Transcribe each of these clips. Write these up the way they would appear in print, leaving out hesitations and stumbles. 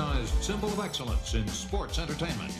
recognized symbol of excellence in sports entertainment.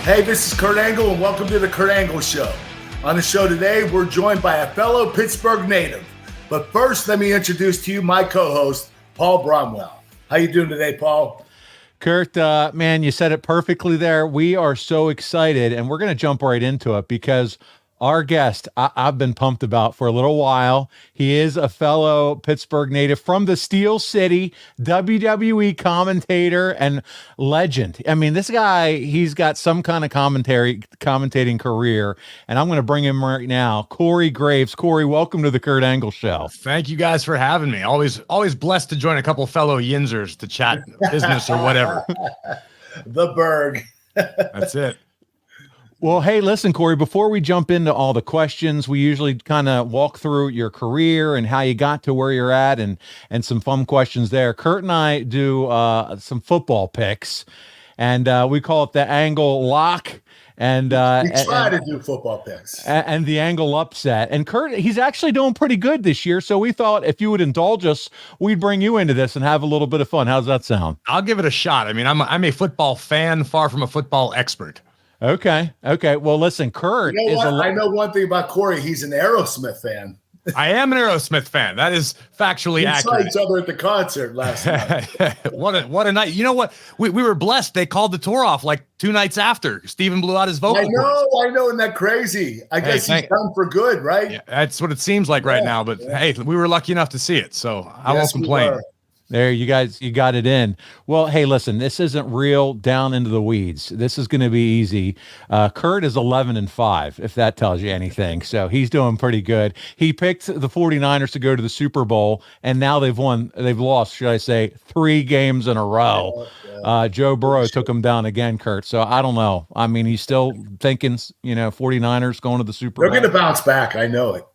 Hey, this is Kurt Angle, and welcome to the Kurt Angle Show. On the show today, we're joined by a fellow Pittsburgh native. But first, let me introduce to you my co-host, Paul Bromwell. How you doing today, Paul? Kurt, man, you said it perfectly there. We are so excited, and we're going to jump right into it because our guest, I've been pumped about for a little while. He is a fellow Pittsburgh native from the Steel City, WWE commentator and legend. I mean, this guy, he's got some kind of commentating career, and I'm going to bring him right now. Corey Graves. Corey, welcome to the Kurt Angle Show. Thank you guys for having me. Always blessed to join a couple fellow Yinzers to chat business or whatever. The Berg. That's it. Well, hey, listen, Corey, before we jump into all the questions, we usually kind of walk through your career and how you got to where you're at and some fun questions there. Kurt and I do some football picks, and we call it the Angle Lock. And we try to do football picks. And the Angle Upset. And Kurt, he's actually doing pretty good this year, so we thought if you would indulge us, we'd bring you into this and have a little bit of fun. How's that sound? I'll give it a shot. I mean, I'm a football fan, far from a football expert. Okay. Well, listen, Kurt is I know one thing about Corey. He's an Aerosmith fan. I am an Aerosmith fan. That is factually accurate. We saw each other at the concert last night. What a night. You know what? We were blessed. They called the tour off like 2 nights after. Steven blew out his vocal cords. I know. Isn't that crazy? I guess he's done for good, right? Yeah, that's what it seems like right now. But hey, we were lucky enough to see it, so I won't complain. There, you guys, you got it in. Well, hey, listen, this isn't real down into the weeds. This is going to be easy. Kurt is 11-5, if that tells you anything. So he's doing pretty good. He picked the 49ers to go to the Super Bowl, and now they've lost, should I say, 3 games in a row. Joe Burrow took him down again, Kurt. So I don't know. I mean, he's still thinking, 49ers going to the Super Bowl. They're going to bounce back. I know it.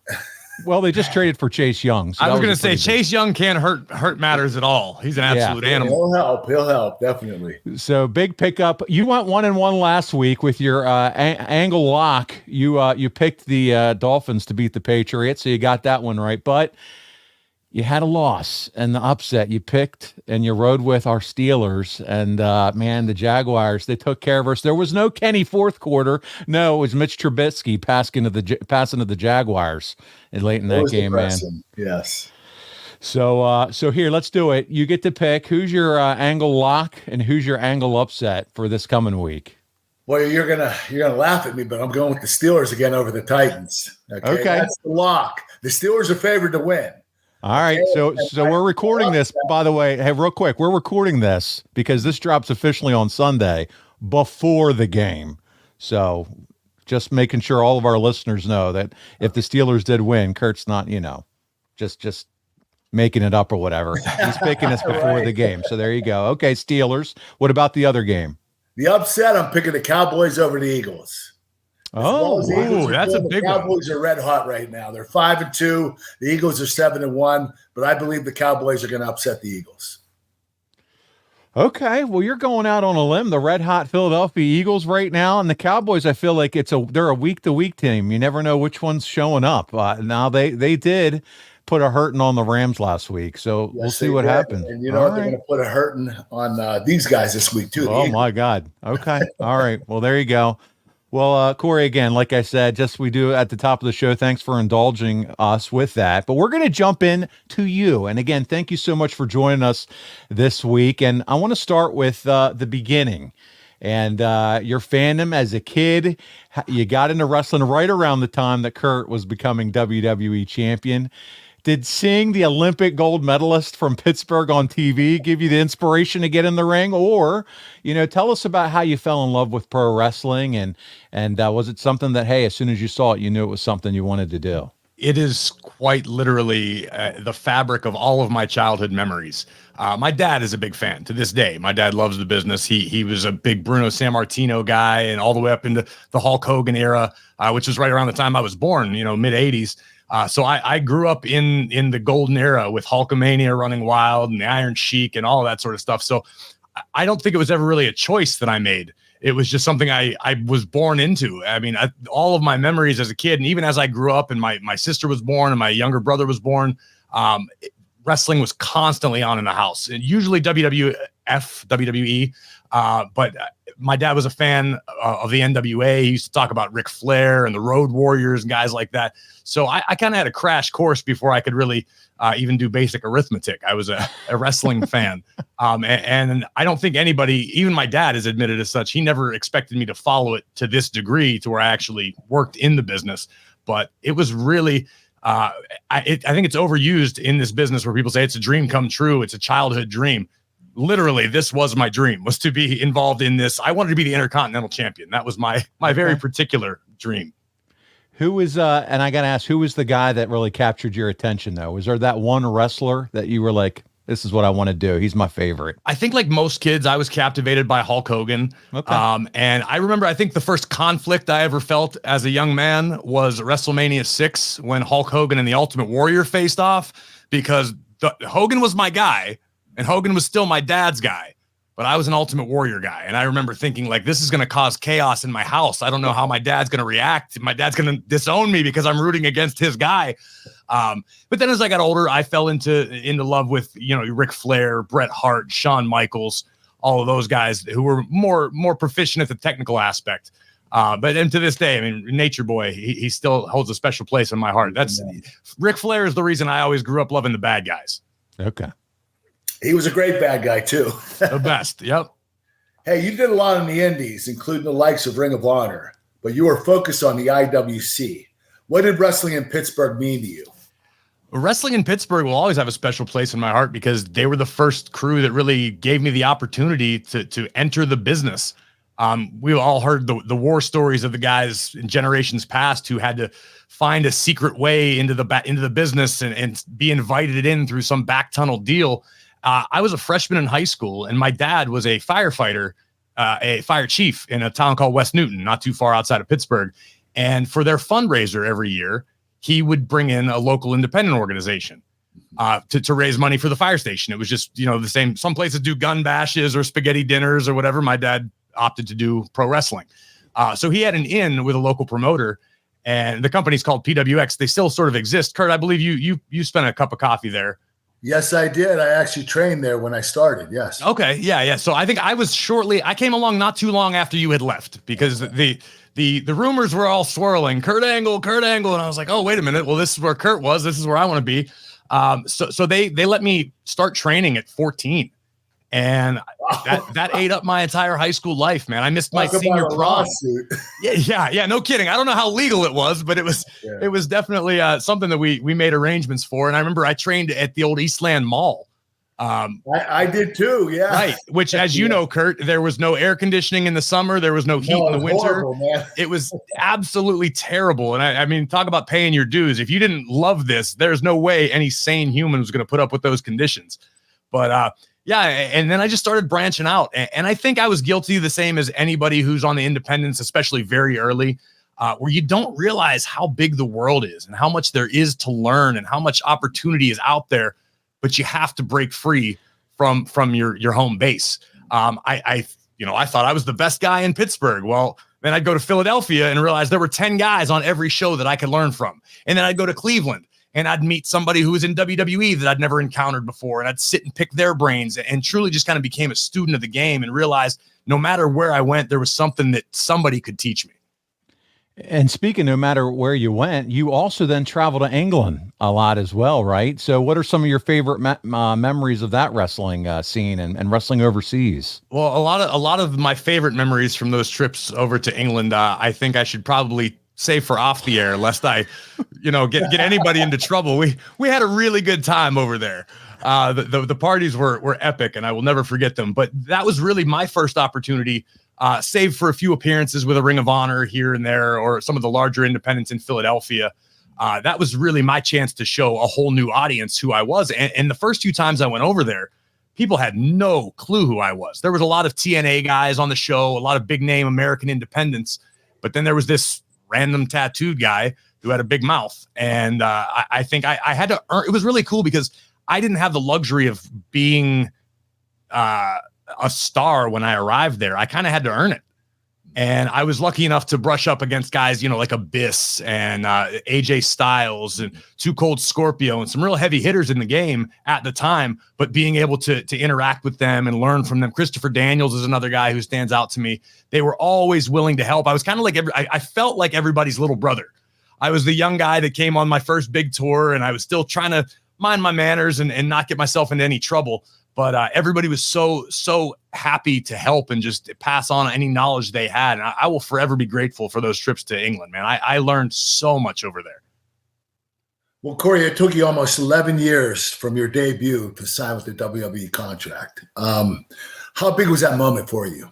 Well, they just traded for Chase Young. So I was going to say Chase Young can't hurt matters at all. He's an absolute animal. He'll help, definitely. So big pickup. You went 1-1 last week with your Angle Lock. You picked the Dolphins to beat the Patriots, so you got that one right. But you had a loss and the upset. You picked and you rode with our Steelers, and man, the Jaguars, they took care of us. There was no Kenny fourth quarter. No, it was Mitch Trubisky passing to the Jaguars late in that game, man. Yes. So here, let's do it. You get to pick who's your Angle Lock and who's your Angle Upset for this coming week. Well, you're gonna laugh at me, but I'm going with the Steelers again over the Titans. Okay. That's the lock. The Steelers are favored to win. All right, so we're recording this, by the way. Hey, real quick, we're recording this because this drops officially on Sunday before the game. So just making sure all of our listeners know that if the Steelers did win, Kurt's not, just making it up or whatever. He's picking us before the game. So there you go. Okay, Steelers. What about the other game? The upset, I'm picking the Cowboys over the Eagles. That's a big one. The Cowboys are red hot right now. They're 5-2. The Eagles are 7-1, but I believe the Cowboys are going to upset the Eagles. Okay, well, you're going out on a limb. The red hot Philadelphia Eagles right now, and the Cowboys, I feel like they're a week-to-week team. You never know which one's showing up. Now they did put a hurting on the Rams last week, so we'll see what happens. And they're going to put a hurting on these guys this week too. Oh my God. Okay. All right. Well, there you go. Well, Corey, again, like I said, just we do at the top of the show, thanks for indulging us with that. But we're going to jump in to you. And again, thank you so much for joining us this week. And I want to start with the beginning. And your fandom as a kid, you got into wrestling right around the time that Kurt was becoming WWE champion. Did seeing the Olympic gold medalist from Pittsburgh on TV give you the inspiration to get in the ring? Or, tell us about how you fell in love with pro wrestling and was it something that, hey, as soon as you saw it, you knew it was something you wanted to do? It is quite literally the fabric of all of my childhood memories. My dad is a big fan to this day. My dad loves the business. He was a big Bruno Sammartino guy, and all the way up into the Hulk Hogan era, which was right around the time I was born, mid 80s. So I grew up in the golden era with Hulkamania running wild and the Iron Sheik and all of that sort of stuff. So I don't think it was ever really a choice that I made. It was just something I was born into. I mean, all of my memories as a kid, and even as I grew up and my sister was born and my younger brother was born, wrestling was constantly on in the house, and usually WWE. But my dad was a fan of the NWA. He used to talk about Ric Flair and the Road Warriors and guys like that. So I kind of had a crash course before I could really even do basic arithmetic. I was a wrestling fan. And I don't think anybody, even my dad has admitted as such, he never expected me to follow it to this degree to where I actually worked in the business. But it was really, I think it's overused in this business where people say it's a dream come true. It's a childhood dream. Literally, this was my dream, was to be involved in this. I wanted to be the Intercontinental Champion. That was my very particular dream. Who was, and I got to ask, who was the guy that really captured your attention, though? Was there that one wrestler that you were like, this is what I want to do? He's my favorite. I think like most kids, I was captivated by Hulk Hogan. Okay. And I remember, I think the first conflict I ever felt as a young man was WrestleMania 6 when Hulk Hogan and the Ultimate Warrior faced off, because Hogan was my guy and Hogan was still my dad's guy. But I was an Ultimate Warrior guy. And I remember thinking, like, this is going to cause chaos in my house. I don't know how my dad's going to react. My dad's going to disown me because I'm rooting against his guy. But then as I got older, I fell into love with, Ric Flair, Bret Hart, Shawn Michaels, all of those guys who were more proficient at the technical aspect. But to this day, I mean, Nature Boy, he still holds a special place in my heart. Ric Flair is the reason I always grew up loving the bad guys. Okay. He was a great bad guy, too. The best. Yep. Hey, you did a lot in the Indies, including the likes of Ring of Honor, but you were focused on the IWC. What did wrestling in Pittsburgh mean to you? Wrestling in Pittsburgh will always have a special place in my heart because they were the first crew that really gave me the opportunity to enter the business. We all heard the war stories of the guys in generations past who had to find a secret way into the business and be invited in through some back tunnel deal. I was a freshman in high school, and my dad was a firefighter, a fire chief in a town called West Newton, not too far outside of Pittsburgh. And for their fundraiser every year, he would bring in a local independent organization to raise money for the fire station. It was just, the same. Some places do gun bashes or spaghetti dinners or whatever. My dad opted to do pro wrestling. So he had an in with a local promoter, and the company's called PWX. They still sort of exist. Kurt, I believe you spent a cup of coffee there. Yes, I did. I actually trained there when I started. Yes. Okay. Yeah. So I think I came along not too long after you had left because the rumors were all swirling. Kurt Angle. And I was like, oh, wait a minute. Well, this is where Kurt was. This is where I want to be. So they let me start training at 14. And that ate up my entire high school life, man. I missed my senior prom. Yeah. No kidding. I don't know how legal it was, but it was definitely something that we made arrangements for. And I remember I trained at the old Eastland Mall. I did too. Yeah. Right. Which, as you know, Kurt, there was no air conditioning in the summer. There was no heat in the winter. Horrible, it was absolutely terrible. And I mean, talk about paying your dues. If you didn't love this, there's no way any sane human was going to put up with those conditions. But, yeah, and then I just started branching out. And I think I was guilty the same as anybody who's on the independents, especially very early, where you don't realize how big the world is and how much there is to learn and how much opportunity is out there. But you have to break free from your home base. I thought I was the best guy in Pittsburgh. Well, then I'd go to Philadelphia and realize there were 10 guys on every show that I could learn from. And then I'd go to Cleveland and I'd meet somebody who was in WWE that I'd never encountered before. And I'd sit and pick their brains and truly just kind of became a student of the game and realized no matter where I went, there was something that somebody could teach me. And speaking, no matter where you went, you also then travel to England a lot as well, right? So what are some of your favorite memories of that wrestling scene and wrestling overseas? Well, a lot of my favorite memories from those trips over to England, I think I should probably save for off the air, lest I, get anybody into trouble. We had a really good time over there. The parties were epic, and I will never forget them. But that was really my first opportunity, save for a few appearances with a Ring of Honor here and there, or some of the larger independents in Philadelphia. that was really my chance to show a whole new audience who I was. And the first few times I went over there, people had no clue who I was. There was a lot of TNA guys on the show, a lot of big name American independents, but then there was this random tattooed guy who had a big mouth. And I think I had to earn. It was really cool because I didn't have the luxury of being a star when I arrived there. I kind of had to earn it. And I was lucky enough to brush up against guys, like Abyss and AJ Styles and Too Cold Scorpio and some real heavy hitters in the game at the time, but being able to interact with them and learn from them. Christopher Daniels is another guy who stands out to me. They were always willing to help. I was kind of like, I felt like everybody's little brother. I was the young guy that came on my first big tour, and I was still trying to mind my manners and not get myself into any trouble. But everybody was so happy to help and just pass on any knowledge they had. And I will forever be grateful for those trips to England, man. I learned so much over there. Well, Corey, it took you almost 11 years from your debut to sign with the WWE contract. How big was that moment for you?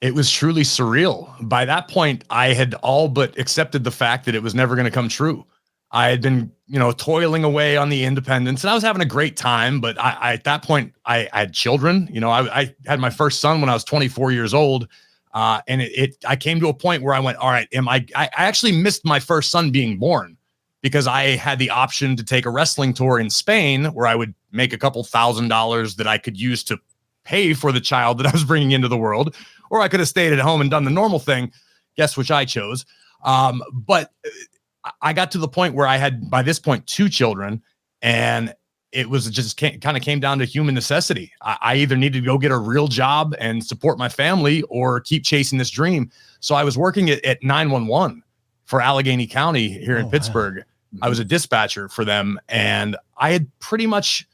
It was truly surreal. By that point, I had all but accepted the fact that it was never going to come true. I had been, toiling away on the independents, and I was having a great time. But I at that point, I had children. I had my first son when I was 24 years old. And I came to a point where I went, all right, I actually missed my first son being born because I had the option to take a wrestling tour in Spain where I would make a couple $1,000s that I could use to pay for the child that I was bringing into the world, or I could have stayed at home and done the normal thing. Guess which I chose. But I got to the point where I had, by this point, 2 children, and it was just kind of came down to human necessity. I either needed to go get a real job and support my family or keep chasing this dream. So I was working at 911 for Allegheny County here in Pittsburgh. Wow. I was a dispatcher for them, and I had pretty much,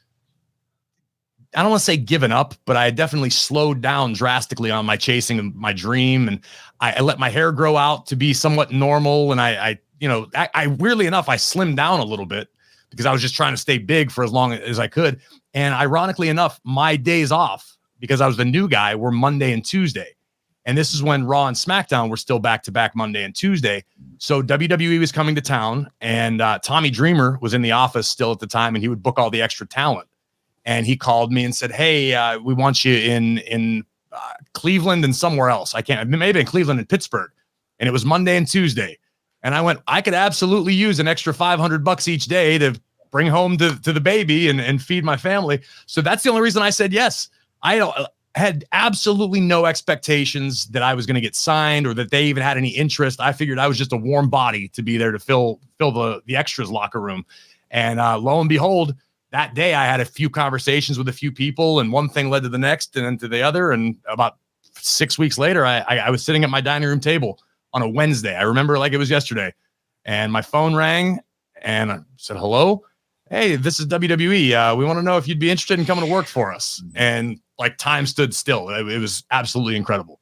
I don't want to say given up, but I had definitely slowed down drastically on my chasing my dream. And I let my hair grow out to be somewhat normal. And I weirdly enough, I slimmed down a little bit because I was just trying to stay big for as long as I could. And ironically enough, my days off, because I was the new guy, were Monday and Tuesday. And this is when Raw and SmackDown were still back-to-back Monday and Tuesday. So WWE was coming to town, and Tommy Dreamer was in the office still at the time, and he would book all the extra talent. And he called me and said, hey, we want you in Cleveland and somewhere else. Maybe in Cleveland and Pittsburgh. And it was Monday and Tuesday. And I went, I could absolutely use an extra $500 each day to bring home to the baby and feed my family. So that's the only reason I said yes. I had absolutely no expectations that I was going to get signed or that they even had any interest. I figured I was just a warm body to be there to fill the extras locker room. And lo and behold, that day I had a few conversations with a few people, and one thing led to the next and then to the other. And about 6 weeks later, I was sitting at my dining room table on a Wednesday. I remember like it was yesterday. And my phone rang and I said, hello. Hey, this is WWE. We want to know if you'd be interested in coming to work for us. And like time stood still. It was absolutely incredible.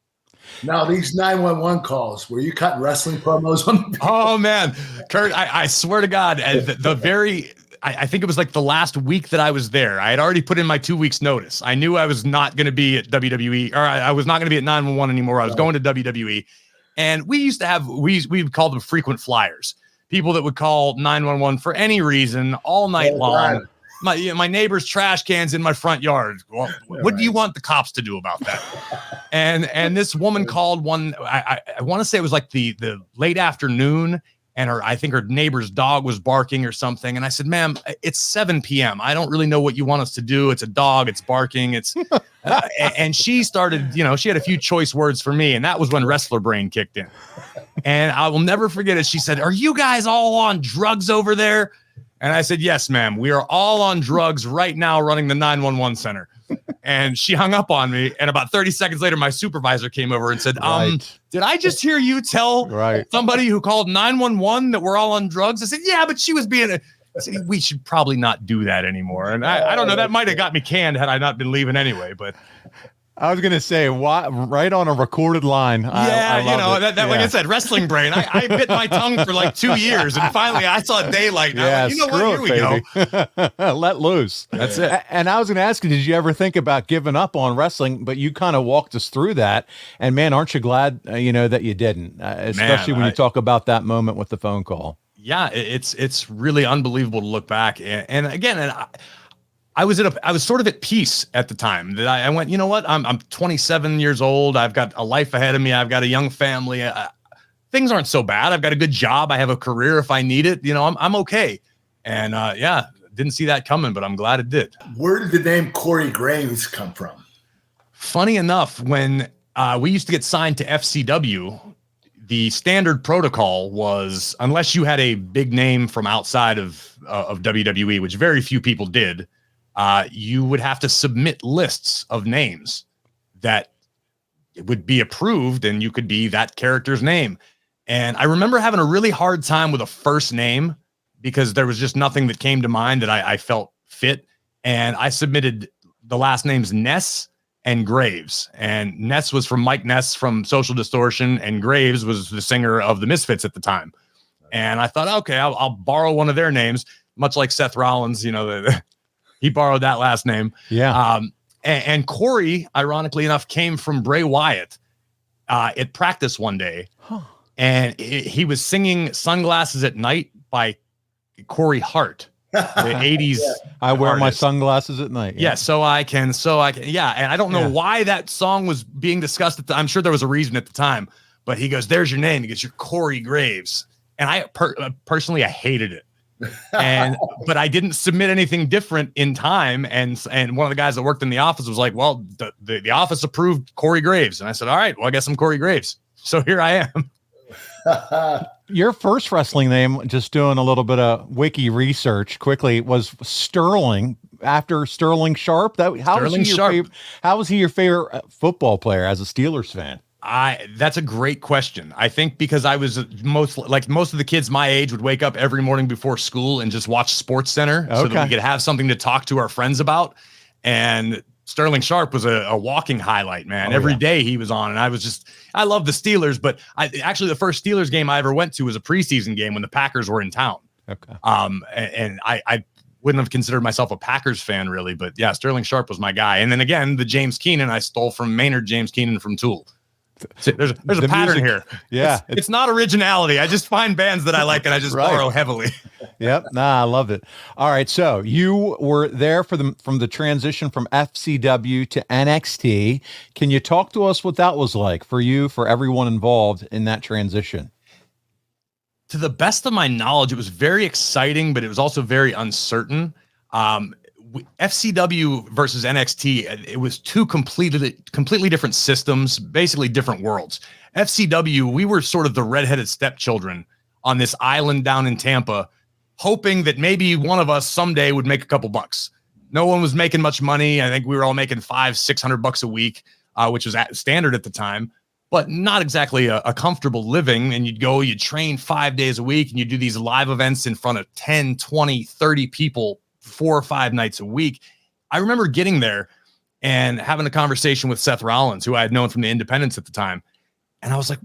Now, these 911 calls, were you cutting wrestling promos on? Oh, man. Kurt, I swear to God, I think it was like the last week that I was there. I had already put in my 2 weeks notice. I knew I was not going to be at WWE, or I was not going to be at 911 anymore. I was going to WWE. And we used to have, we would call them frequent flyers, people that would call 911 for any reason all night long. My neighbor's trash cans in my front yard. Well, what do you want the cops to do about that? And this woman called one, I want to say it was like the late afternoon, and I think her neighbor's dog was barking or something. And I said, ma'am, it's 7 p.m. I don't really know what you want us to do. It's a dog. It's barking. And she started, she had a few choice words for me. And that was when wrestler brain kicked in. And I will never forget it. She said, are you guys all on drugs over there? And I said, yes, ma'am. We are all on drugs right now running the 911 center. And she hung up on me. And about 30 seconds later, my supervisor came over and said, did I just hear you tell somebody who called 911 that we're all on drugs? I said, yeah, but she was being I said, we should probably not do that anymore. And I don't know, that might have got me canned had I not been leaving anyway, but I was going to say, right on a recorded line. Yeah, like I said, wrestling brain. I bit my tongue for like 2 years, and finally I saw daylight. Yeah, like, here we go. Let loose. That's it. And I was going to ask you, did you ever think about giving up on wrestling? But you kind of walked us through that. And man, aren't you glad, that you didn't, especially when you talk about that moment with the phone call. yeah, it's really unbelievable to look back. And again, I was sort of at peace at the time that I went, you know what? I'm 27 years old. I've got a life ahead of me. I've got a young family. Things aren't so bad. I've got a good job. I have a career if I need it. You know, I'm okay. And yeah, didn't see that coming, but I'm glad it did. Where did the name Corey Graves come from? Funny enough, when we used to get signed to FCW, the standard protocol was, unless you had a big name from outside of WWE, which very few people did, you would have to submit lists of names that would be approved, and you could be that character's name. And I remember having a really hard time with a first name because there was just nothing that came to mind that I felt fit. And I submitted the last names Ness and Graves. And Ness was from Mike Ness from Social Distortion, and Graves was the singer of the Misfits at the time. And I thought, okay, I'll borrow one of their names, much like Seth Rollins, you know, he borrowed that last name. Yeah. And Corey, ironically enough, came from Bray Wyatt at practice one day. Huh. And he was singing Sunglasses at Night by Corey Hart, the 80s. Yeah. I wear my artist. sunglasses at night. Yeah, so I can. Yeah, and I don't know why that song was being discussed. I'm sure there was a reason at the time, but he goes, "There's your name." He goes, "You're Corey Graves," and I personally I hated it. But I didn't submit anything different in time, and one of the guys that worked in the office was like, "Well, the office approved Corey Graves," and I said, "All right, well, I guess I'm Corey Graves." So here I am. Your first wrestling name, just doing a little bit of wiki research quickly, was Sterling, after Sterling Sharp. How was he your favorite football player as a Steelers fan? That's a great question. I think because I was most of the kids my age would wake up every morning before school and just watch Sports Center so that we could have something to talk to our friends about. And Sterling Sharp was a walking highlight, man. Every day he was on, and I love the Steelers, but actually the first Steelers game I ever went to was a preseason game when the Packers were in town. Okay. And I wouldn't have considered myself a Packers fan really, but yeah, Sterling Sharp was my guy. And then again, the James Keenan I stole from Maynard James Keenan from Tool. So there's a pattern here. Yeah. It's not originality. I just find bands that I like and I just borrow heavily. Yep. I love it. All right. So you were there from the transition from FCW to NXT. Can you talk to us what that was like for you, for everyone involved in that transition? To the best of my knowledge, it was very exciting, but it was also very uncertain. FCW versus NXT, it was two completely different systems, basically different worlds. FCW, we were sort of the redheaded stepchildren on this island down in Tampa, hoping that maybe one of us someday would make a couple bucks. No one was making much money. I think we were all making $500-600 a week, which was standard at the time, but not exactly a comfortable living. And you'd train 5 days a week, and you do these live events in front of 10, 20, 30 people 4 or 5 nights a week. I remember getting there and having a conversation with Seth Rollins, who I had known from the independents at the time. And I was like,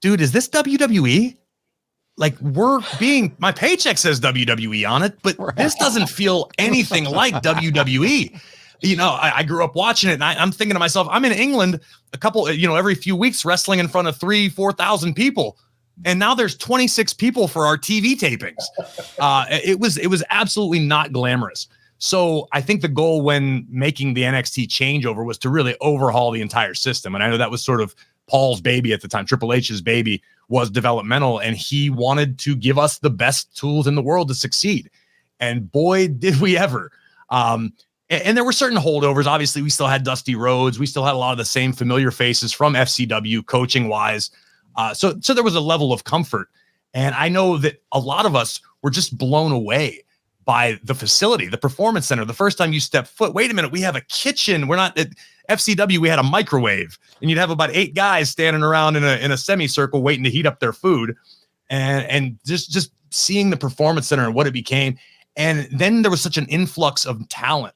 dude, is this WWE? Like, my paycheck says WWE on it, but this doesn't feel anything like WWE. You know, I grew up watching it, and I'm thinking to myself, I'm in England every few weeks wrestling in front of 3,000-4,000 people. And now there's 26 people for our TV tapings. It was absolutely not glamorous. So I think the goal when making the NXT changeover was to really overhaul the entire system. And I know that was sort of Paul's baby at the time. Triple H's baby was developmental, and he wanted to give us the best tools in the world to succeed. And boy, did we ever. And there were certain holdovers. Obviously, we still had Dusty Rhodes. We still had a lot of the same familiar faces from FCW coaching wise. So there was a level of comfort. And I know that a lot of us were just blown away by the facility, the performance center. The first time you step foot, wait a minute, we have a kitchen. We're not at FCW. We had a microwave, and you'd have about 8 guys standing around in a semicircle waiting to heat up their food. And just seeing the performance center and what it became. And then there was such an influx of talent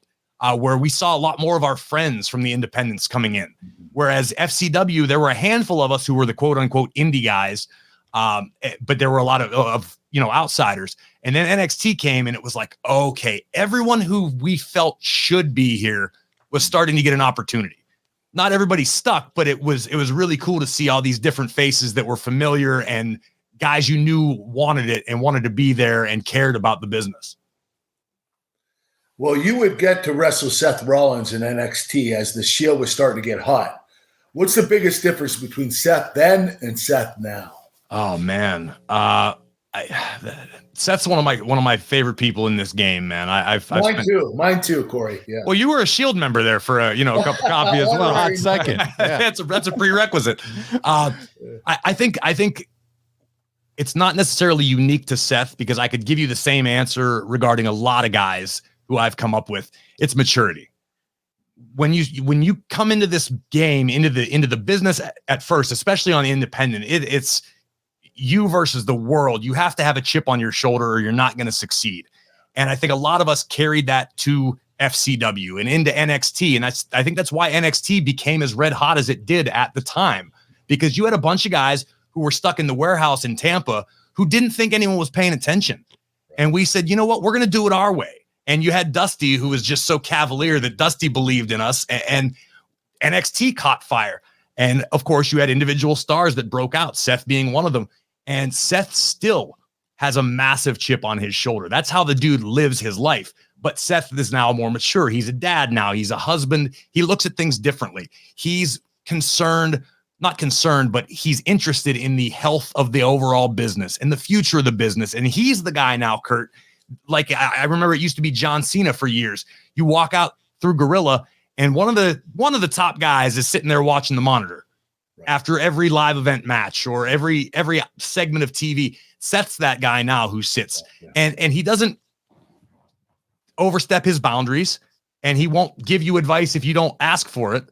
where we saw a lot more of our friends from the independents coming in. Whereas FCW, there were a handful of us who were the quote unquote indie guys. But there were a lot of outsiders. And then NXT came, and it was like, okay, everyone who we felt should be here was starting to get an opportunity. Not everybody stuck, but it was really cool to see all these different faces that were familiar and guys you knew wanted it and wanted to be there and cared about the business. Well, you would get to wrestle Seth Rollins in NXT as the Shield was starting to get hot. What's the biggest difference between Seth then and Seth now? Oh man, Seth's one of my favorite people in this game, man. Mine too, Corey. Yeah. Well, you were a Shield member there for a cup of coffee as well. Hot second. Yeah. that's a prerequisite. I think it's not necessarily unique to Seth, because I could give you the same answer regarding a lot of guys who I've come up with. It's maturity. When you come into this game, into the business at first, especially on the independent, it's you versus the world. You have to have a chip on your shoulder or you're not going to succeed. And I think a lot of us carried that to FCW and into NXT. And I think that's why NXT became as red hot as it did at the time, because you had a bunch of guys who were stuck in the warehouse in Tampa who didn't think anyone was paying attention. And we said, you know what, we're going to do it our way. And you had Dusty, who was just so cavalier that Dusty believed in us, and NXT caught fire. And of course, you had individual stars that broke out, Seth being one of them. And Seth still has a massive chip on his shoulder. That's how the dude lives his life. But Seth is now more mature. He's a dad now. He's a husband. He looks at things differently. He's not concerned, but he's interested in the health of the overall business and the future of the business. And he's the guy now, Kurt. Like I remember it used to be John Cena for years. You walk out through Gorilla and one of the top guys is sitting there watching the monitor after every live event match or every segment of TV. Seth's that guy now who sits and he doesn't overstep his boundaries, and he won't give you advice if you don't ask for it.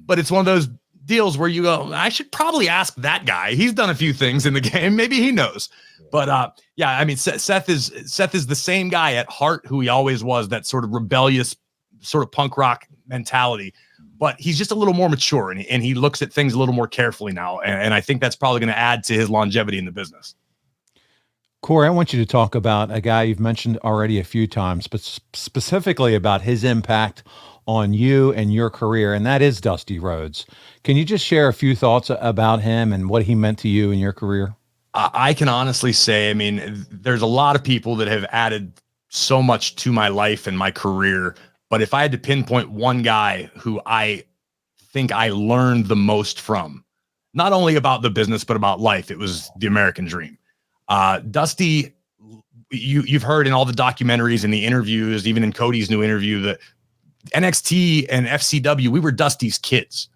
But it's one of those deals where you go, I should probably ask that guy. He's done a few things in the game. Maybe he knows. But I mean, Seth is the same guy at heart who he always was, that sort of rebellious, sort of punk rock mentality. But he's just a little more mature, and he looks at things a little more carefully now. And I think that's probably going to add to his longevity in the business. Corey, I want you to talk about a guy you've mentioned already a few times, but specifically about his impact on you and your career, and that is Dusty Rhodes. Can you just share a few thoughts about him and what he meant to you in your career? I can honestly say, I mean, there's a lot of people that have added so much to my life and my career, but if I had to pinpoint one guy who I think I learned the most from, not only about the business, but about life, it was the American dream. Dusty, you've heard in all the documentaries and the interviews, even in Cody's new interview, that NXT and FCW, we were Dusty's kids.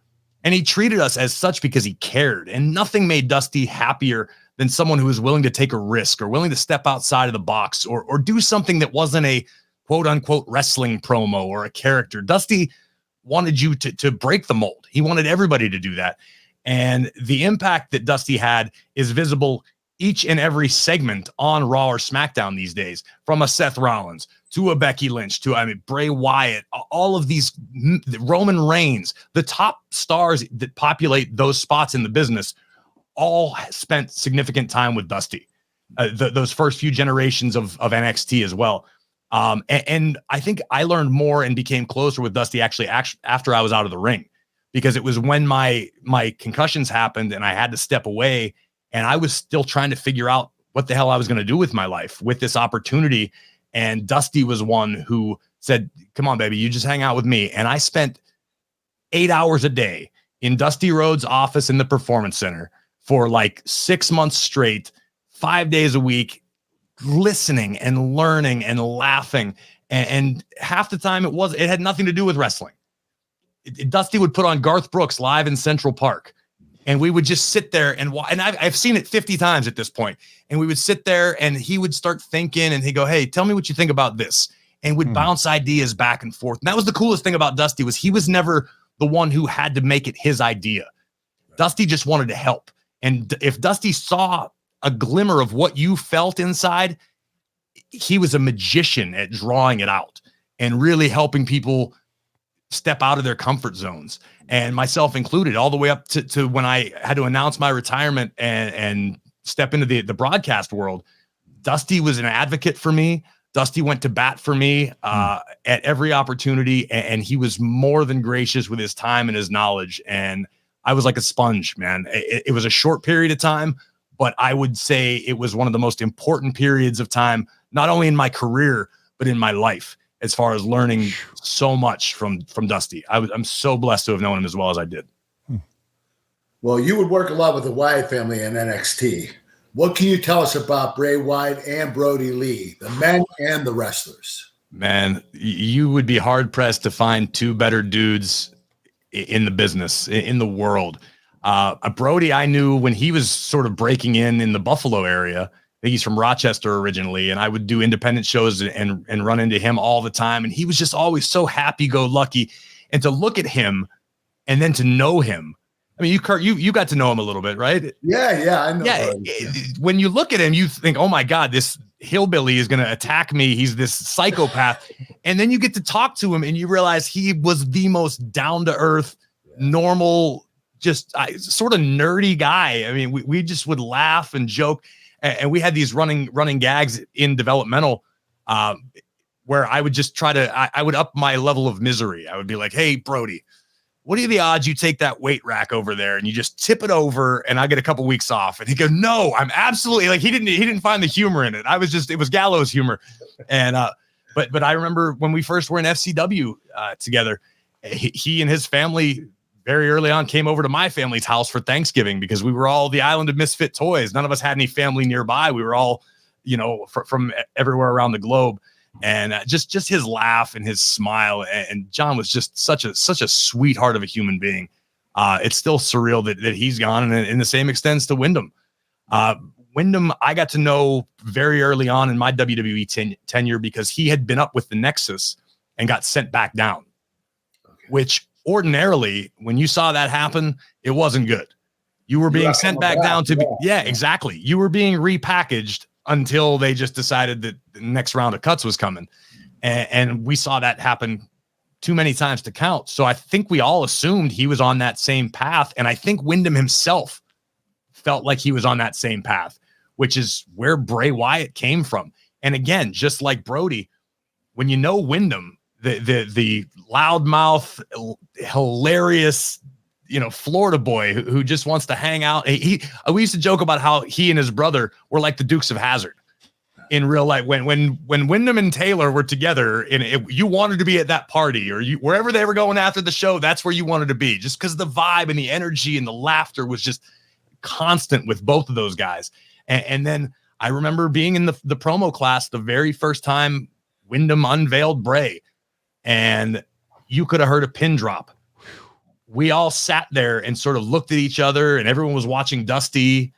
And he treated us as such because he cared. And nothing made Dusty happier than someone who was willing to take a risk or willing to step outside of the box or do something that wasn't a quote unquote wrestling promo or a character. Dusty wanted you to break the mold. He wanted everybody to do that. And the impact that Dusty had is visible each and every segment on Raw or SmackDown these days, from a Seth Rollins to a Becky Lynch to, Bray Wyatt, all of these, Roman Reigns, the top stars that populate those spots in the business all spent significant time with Dusty, those first few generations of NXT as well. And I think I learned more and became closer with Dusty actually after I was out of the ring, because it was when my concussions happened and I had to step away, and I was still trying to figure out what the hell I was going to do with my life with this opportunity. And Dusty was one who said, come on, baby, you just hang out with me. And I spent 8 hours a day in Dusty Rhodes' office in the Performance Center for like 6 months straight, 5 days a week, listening and learning and laughing. And half the time it had nothing to do with wrestling. Dusty would put on Garth Brooks live in Central Park, and we would just sit there and I've seen it 50 times at this point. And we would sit there and he would start thinking and he'd go, hey, tell me what you think about this. And would bounce ideas back and forth. And that was the coolest thing about Dusty, was he was never the one who had to make it his idea. Dusty just wanted to help. And if Dusty saw a glimmer of what you felt inside, he was a magician at drawing it out and really helping people step out of their comfort zones, and myself included, all the way up to when I had to announce my retirement and step into the broadcast world. Dusty was an advocate for me. Dusty went to bat for me at every opportunity, and he was more than gracious with his time and his knowledge. And I was like a sponge, man. It was a short period of time, but I would say it was one of the most important periods of time, not only in my career, but in my life, as far as learning so much from Dusty. I'm so blessed to have known him as well as I did. Well, you would work a lot with the Wyatt family in NXT. What can you tell us about Bray Wyatt and Brody Lee, the men and the wrestlers? Man, you would be hard pressed to find two better dudes in the business, in the world. Brody, I knew when he was sort of breaking in the Buffalo area. I think he's from Rochester originally, and I would do independent shows and run into him all the time. And he was just always so happy-go-lucky. And to look at him and then to know him, I mean, you got to know him a little bit, right? Yeah, I know. Yeah, when you look at him, you think, oh my God, this hillbilly is going to attack me. He's this psychopath. And then you get to talk to him and you realize he was the most down-to-earth, normal, just sort of nerdy guy. I mean, we just would laugh and joke. And we had these running gags in developmental where I would just try to, I would up my level of misery. I would be like, hey, Brody, what are the odds you take that weight rack over there and you just tip it over and I get a couple weeks off? And he'd go, no, I'm absolutely like, he didn't find the humor in it. It was gallows humor. And, but I remember when we first were in FCW together, he and his family very early on came over to my family's house for Thanksgiving because we were all the island of misfit toys. None of us had any family nearby. We were all, from everywhere around the globe. And just his laugh and his smile. And John was just such a sweetheart of a human being. It's still surreal that he's gone, and the same extends to Wyndham. Wyndham, I got to know very early on in my WWE tenure because he had been up with the Nexus and got sent back down, which ordinarily, when you saw that happen, it wasn't good. You were being sent back down to be, exactly. You were being repackaged until they just decided that the next round of cuts was coming. And we saw that happen too many times to count. So I think we all assumed he was on that same path. And I think Wyndham himself felt like he was on that same path, which is where Bray Wyatt came from. And again, just like Brody, when you know Wyndham, the loudmouth, hilarious, Florida boy who just wants to hang out. We used to joke about how he and his brother were like the Dukes of Hazzard in real life. When Wyndham and Taylor were together, you wanted to be at that party or wherever they were going after the show, that's where you wanted to be, just because the vibe and the energy and the laughter was just constant with both of those guys. And then I remember being in the promo class the very first time Wyndham unveiled Bray, and you could have heard a pin drop. We all sat there and sort of looked at each other, and everyone was watching Dusty.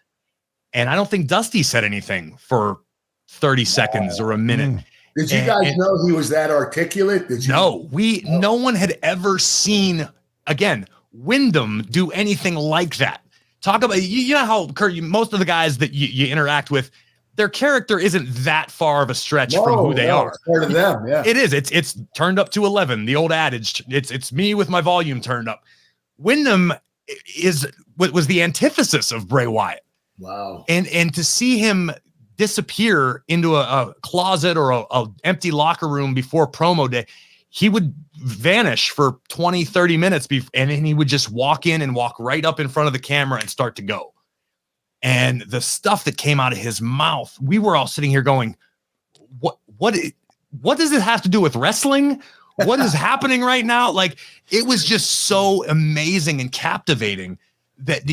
And I don't think Dusty said anything for 30 seconds or a minute. Did you guys know he was that articulate? No one had ever seen, again, Wyndham do anything like that. Talk about, you know how, Kurt, most of the guys that you interact with, their character isn't that far of a stretch from who they are. It's part of them, yeah. It is. It's turned up to 11. The old adage. It's me with my volume turned up. Wyndham was the antithesis of Bray Wyatt. Wow. And to see him disappear into a closet or a empty locker room before promo day, he would vanish for 20, 30 minutes and then he would just walk in and walk right up in front of the camera and start to go. And the stuff that came out of his mouth, we were all sitting here going, what does it have to do with wrestling? What is happening right now? Like, it was just so amazing and captivating that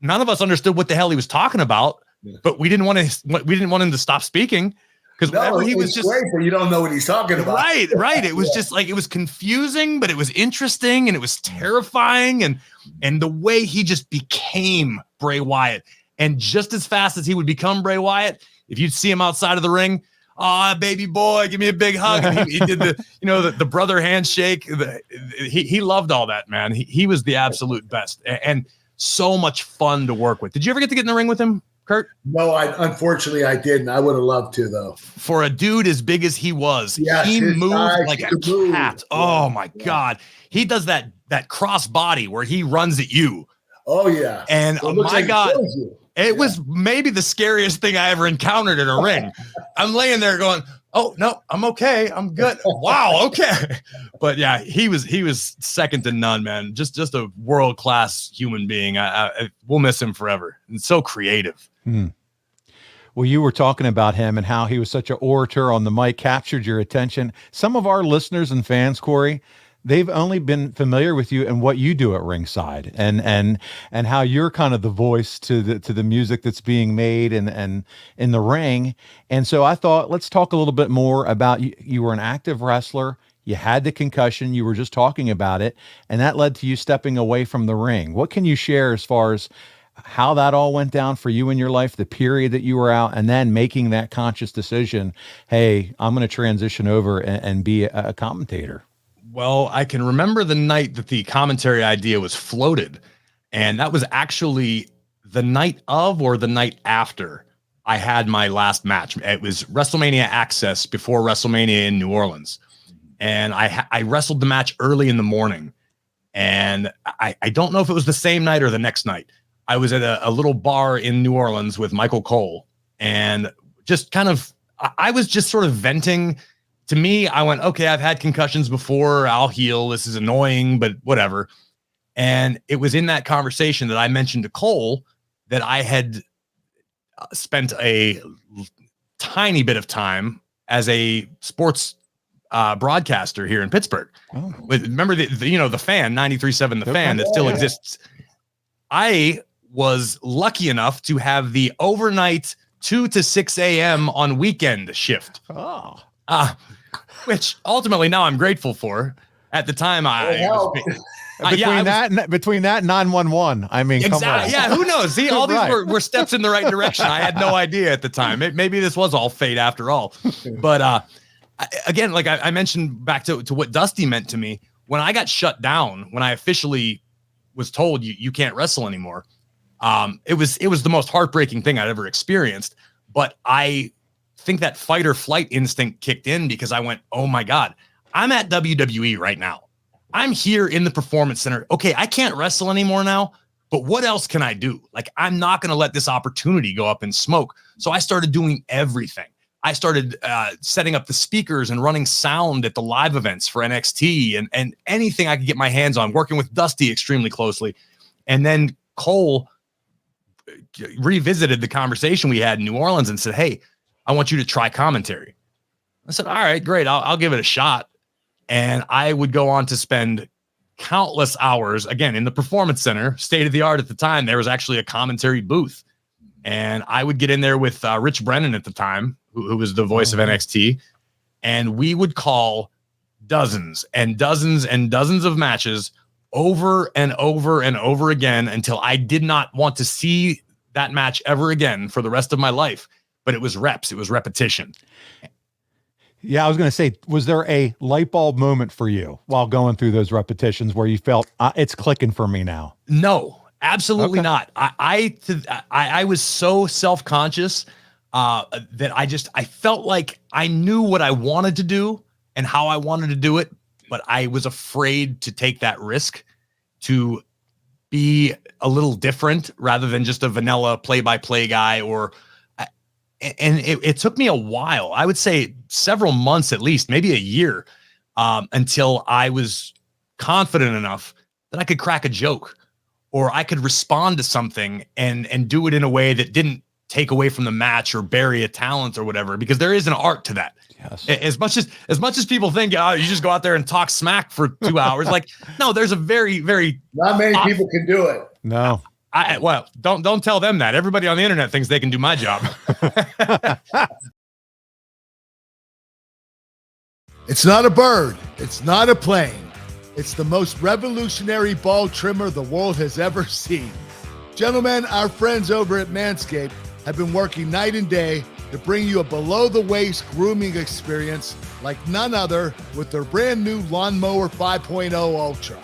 none of us understood what the hell he was talking about, but we didn't want him to stop speaking because he was just great, but you don't know what he's talking about. Right. It was just like, it was confusing, but it was interesting and it was terrifying. And the way he just became Bray Wyatt, and just as fast as he would become Bray Wyatt, if you'd see him outside of the ring, baby boy, give me a big hug. And he did the brother handshake. He loved all that, man. He was the absolute best and so much fun to work with. Did you ever get to get in the ring with him, Kurt? No, unfortunately I didn't. I would have loved to, though. For a dude as big as he was, he moved like a cat. Oh my God. He does that cross body where he runs at you. Oh yeah. And my God, It was maybe the scariest thing I ever encountered in a ring. I'm laying there going, oh no, I'm okay. I'm good. Wow. Okay. But yeah, he was second to none, man. Just a world-class human being. We'll miss him forever. And so creative. Well, you were talking about him and how he was such an orator on the mic, captured your attention. Some of our listeners and fans, Corey, they've only been familiar with you and what you do at ringside, and how you're kind of the voice to the music that's being made and in the ring. And so I thought, let's talk a little bit more about you. You were an active wrestler. You had the concussion. You were just talking about it, and that led to you stepping away from the ring. What can you share as far as how that all went down for you in your life, the period that you were out, and then making that conscious decision, hey, I'm going to transition over and be a commentator? Well, I can remember the night that the commentary idea was floated, and that was actually the night of or the night after I had my last match. It was WrestleMania Access before WrestleMania in New Orleans, and I wrestled the match early in the morning, and I don't know if it was the same night or the next night. I was at a little bar in New Orleans with Michael Cole, and just kind of, I was just sort of venting. To me, I went, okay, I've had concussions before. I'll heal. This is annoying, but whatever. And it was in that conversation that I mentioned to Cole that I had spent a tiny bit of time as a sports broadcaster here in Pittsburgh. Oh. Remember the fan, 93.7 The Fan, that still exists. I was lucky enough to have the overnight 2 to 6 a.m. on weekend shift. Oh. Which ultimately now I'm grateful for. At the time, between that and 911, I mean, exactly. Come on. Yeah, who knows? See, all these were steps in the right direction. I had no idea at the time. Maybe this was all fate after all. But again, like I mentioned back to what Dusty meant to me, when I got shut down, when I officially was told you can't wrestle anymore, it was the most heartbreaking thing I'd ever experienced. But I think that fight or flight instinct kicked in because I went, oh my God, I'm at WWE right now. I'm here in the Performance Center. Okay, I can't wrestle anymore now, but what else can I do? Like, I'm not going to let this opportunity go up in smoke. So I started doing everything. I started setting up the speakers and running sound at the live events for NXT and anything I could get my hands on, working with Dusty extremely closely. And then Cole revisited the conversation we had in New Orleans and said, hey, I want you to try commentary. I said, all right, great. I'll give it a shot. And I would go on to spend countless hours, again, in the Performance Center, state of the art at the time. There was actually a commentary booth. And I would get in there with Rich Brennan at the time, who was the voice of NXT. And we would call dozens and dozens and dozens of matches over and over and over again until I did not want to see that match ever again for the rest of my life. But it was reps. It was repetition. Yeah, I was going to say, was there a light bulb moment for you while going through those repetitions where you felt it's clicking for me now? No, absolutely not. I was so self-conscious that I felt like I knew what I wanted to do and how I wanted to do it, but I was afraid to take that risk to be a little different rather than just a vanilla play-by-play guy and it took me a while. I would say several months, at least, maybe a year, until I was confident enough that I could crack a joke or I could respond to something and do it in a way that didn't take away from the match or bury a talent or whatever, because there is an art to that. Yes. As much as people think, oh, you just go out there and talk smack for 2 hours. Like, no, there's a very, very not many people can do it. No. Well, don't tell them that. Everybody on the internet thinks they can do my job. It's not a bird. It's not a plane. It's the most revolutionary ball trimmer the world has ever seen. Gentlemen, our friends over at Manscaped have been working night and day to bring you a below-the-waist grooming experience like none other with their brand new Lawnmower 5.0 Ultra.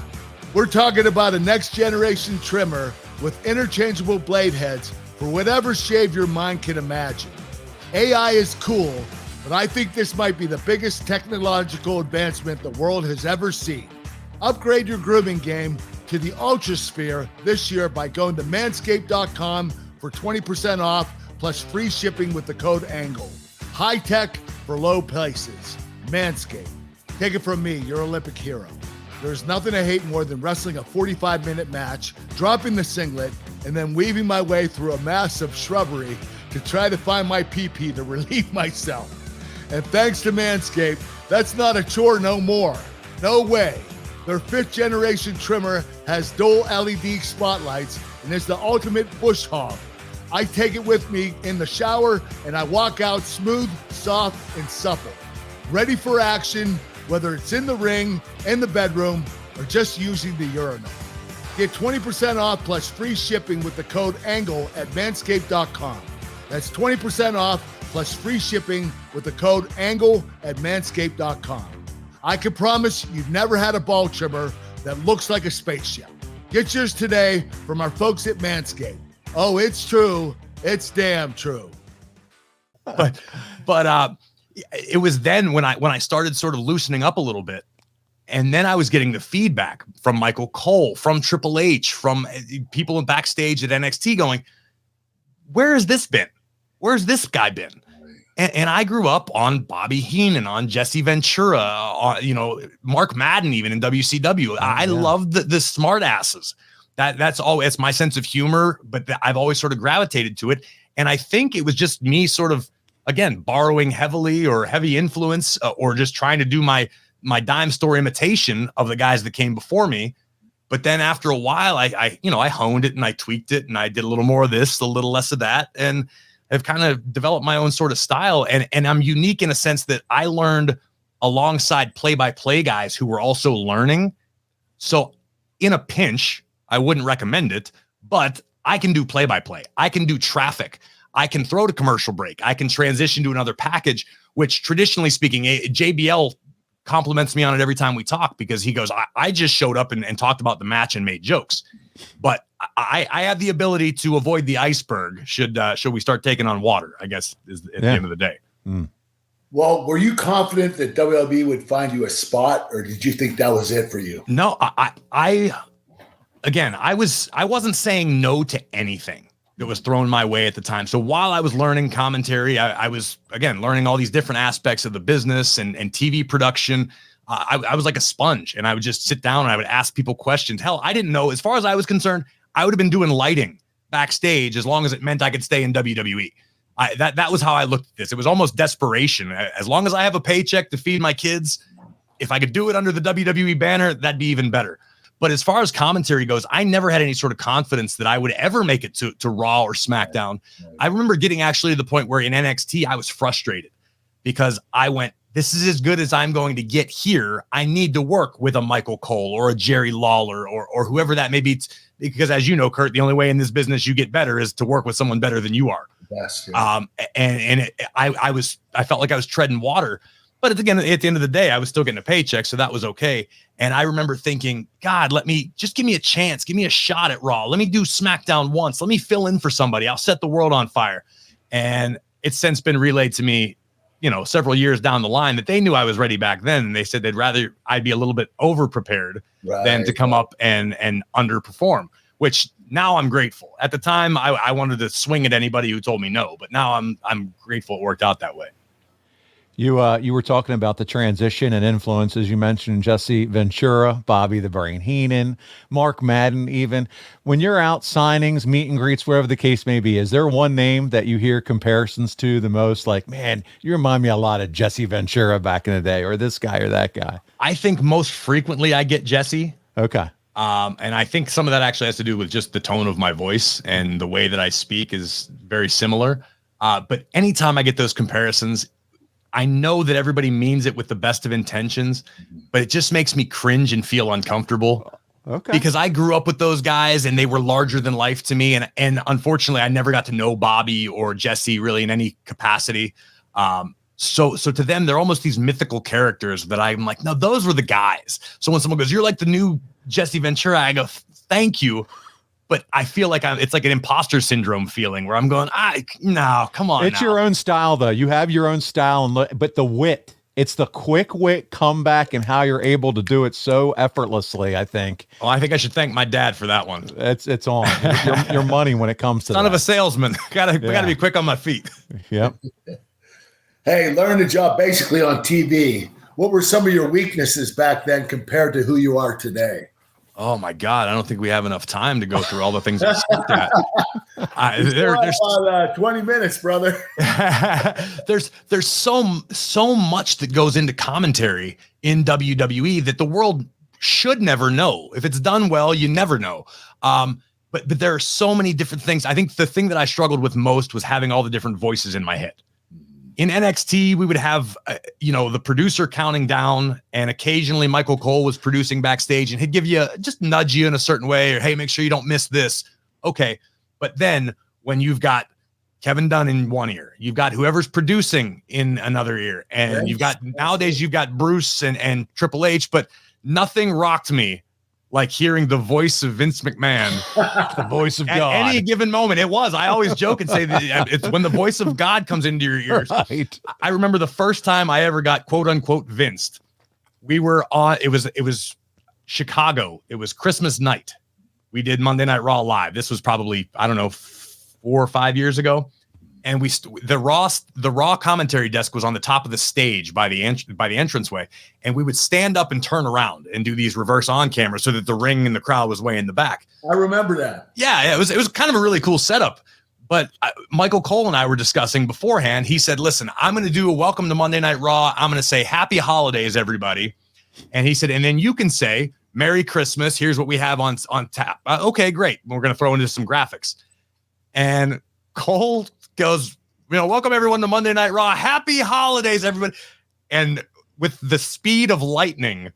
We're talking about a next-generation trimmer with interchangeable blade heads for whatever shave your mind can imagine. AI is cool, but I think this might be the biggest technological advancement the world has ever seen. Upgrade your grooming game to the Ultra Sphere this year by going to manscaped.com for 20% off plus free shipping with the code ANGLE. High tech for low prices. Manscaped. Take it from me, your Olympic hero. There's nothing I hate more than wrestling a 45-minute match, dropping the singlet, and then weaving my way through a mass of shrubbery to try to find my pee-pee to relieve myself. And thanks to Manscaped, that's not a chore no more. No way. Their 5th generation trimmer has dual LED spotlights and is the ultimate bush hog. I take it with me in the shower and I walk out smooth, soft, and supple. Ready for action, whether it's in the ring, in the bedroom, or just using the urinal. Get 20% off plus free shipping with the code ANGLE at manscaped.com. That's 20% off plus free shipping with the code ANGLE at manscaped.com. I can promise you've never had a ball trimmer that looks like a spaceship. Get yours today from our folks at Manscaped. Oh, it's true. It's damn true. But it was then when I started sort of loosening up a little bit. And then I was getting the feedback from Michael Cole, from Triple H, from people in backstage at NXT going, where has this been? Where's this guy been? And I grew up on Bobby Heenan, on Jesse Ventura, on, Mark Madden, even in WCW. I loved the smart asses. It's my sense of humor, but I've always sort of gravitated to it. And I think it was just me sort of, again, borrowing heavily or heavy influence or just trying to do my dime store imitation of the guys that came before me. But then after a while, I honed it and I tweaked it and I did a little more of this, a little less of that. And I've kind of developed my own sort of style. And I'm unique in a sense that I learned alongside play-by-play guys who were also learning. So in a pinch, I wouldn't recommend it, but I can do play-by-play. I can do traffic. I can throw to commercial break. I can transition to another package, which traditionally speaking, JBL compliments me on it every time we talk because he goes, I just showed up and talked about the match and made jokes. But I have the ability to avoid the iceberg should we start taking on water, I guess, is at the end of the day. Mm. Well, were you confident that WLB would find you a spot, or did you think that was it for you? No, I wasn't saying no to anything that was thrown my way at the time. So while I was learning commentary, I was, again, learning all these different aspects of the business and TV production. I was like a sponge, and I would just sit down and I would ask people questions. Hell, I didn't know. As far as I was concerned, I would have been doing lighting backstage as long as it meant I could stay in WWE. That was how I looked at this. It was almost desperation. As long as I have a paycheck to feed my kids, if I could do it under the WWE banner, that'd be even better. But as far as commentary goes, I never had any sort of confidence that I would ever make it to Raw or SmackDown. Right. I remember getting actually to the point where in NXT, I was frustrated because I went, this is as good as I'm going to get here. I need to work with a Michael Cole or a Jerry Lawler or whoever that may be. Because as you know, Kurt, the only way in this business you get better is to work with someone better than you are. Yes, yeah. I felt like I was treading water. But again, at the end of the day, I was still getting a paycheck, so that was okay. And I remember thinking, God, give me a chance. Give me a shot at Raw. Let me do SmackDown once. Let me fill in for somebody. I'll set the world on fire. And it's since been relayed to me, several years down the line that they knew I was ready back then. And they said they'd rather I'd be a little bit over-prepared than to come up and underperform, which now I'm grateful. At the time, I wanted to swing at anybody who told me no, but now I'm grateful it worked out that way. You were talking about the transition and influences. You mentioned Jesse Ventura, Bobby the Brain Heenan, Mark Madden even. When you're out signings, meet and greets, wherever the case may be, is there one name that you hear comparisons to the most? Like, man, you remind me a lot of Jesse Ventura back in the day, or this guy or that guy. I think most frequently I get Jesse. Okay. And I think some of that actually has to do with just the tone of my voice and the way that I speak is very similar. But anytime I get those comparisons, I know that everybody means it with the best of intentions, but it just makes me cringe and feel uncomfortable. Okay. Because I grew up with those guys and they were larger than life to me. And unfortunately, I never got to know Bobby or Jesse really in any capacity. So to them, they're almost these mythical characters that I'm like, no, those were the guys. So when someone goes, you're like the new Jesse Ventura, I go, thank you. But I feel like it's like an imposter syndrome feeling where I'm going, no, come on. It's your own style, though. You have your own style, but the wit It's the quick wit comeback and how you're able to do it so effortlessly, I think. Oh, I think I should thank my dad for that one. It's on your money when it comes to Son that. of a salesman. Gotta be quick on my feet. Yep. Hey, learn the job basically on TV. What were some of your weaknesses back then compared to who you are today? Oh my God. I don't think we have enough time to go through all the things I sucked at. There's about 20 minutes, brother. there's so much that goes into commentary in WWE that the world should never know. If it's done well, you never know. But there are so many different things. I think the thing that I struggled with most was having all the different voices in my head. In NXT, we would have, the producer counting down, and occasionally Michael Cole was producing backstage, and he'd give you just nudge you in a certain way, or hey, make sure you don't miss this. Okay, but then when you've got Kevin Dunn in one ear, you've got whoever's producing in another ear, and you've got Bruce and Triple H, but nothing rocked me like hearing the voice of Vince McMahon, the voice of God. At any given moment, it was. I always joke and say that it's when the voice of God comes into your ears. Right. I remember the first time I ever got quote unquote Vinced. We were on. It was Chicago. It was Christmas night. We did Monday Night Raw live. This was probably 4 or 5 years ago. And the Raw commentary desk was on the top of the stage by the entranceway, and we would stand up and turn around and do these reverse on cameras so that the ring and the crowd was way in the back. I remember that. Yeah, it was kind of a really cool setup. But Michael Cole and I were discussing beforehand. He said, "Listen, I'm going to do a welcome to Monday Night Raw. I'm going to say Happy Holidays, everybody," and he said, "And then you can say Merry Christmas. Here's what we have on tap." Okay, great. We're going to throw into some graphics, and Cole goes, welcome everyone to Monday Night Raw. Happy holidays, everybody. And with the speed of lightning,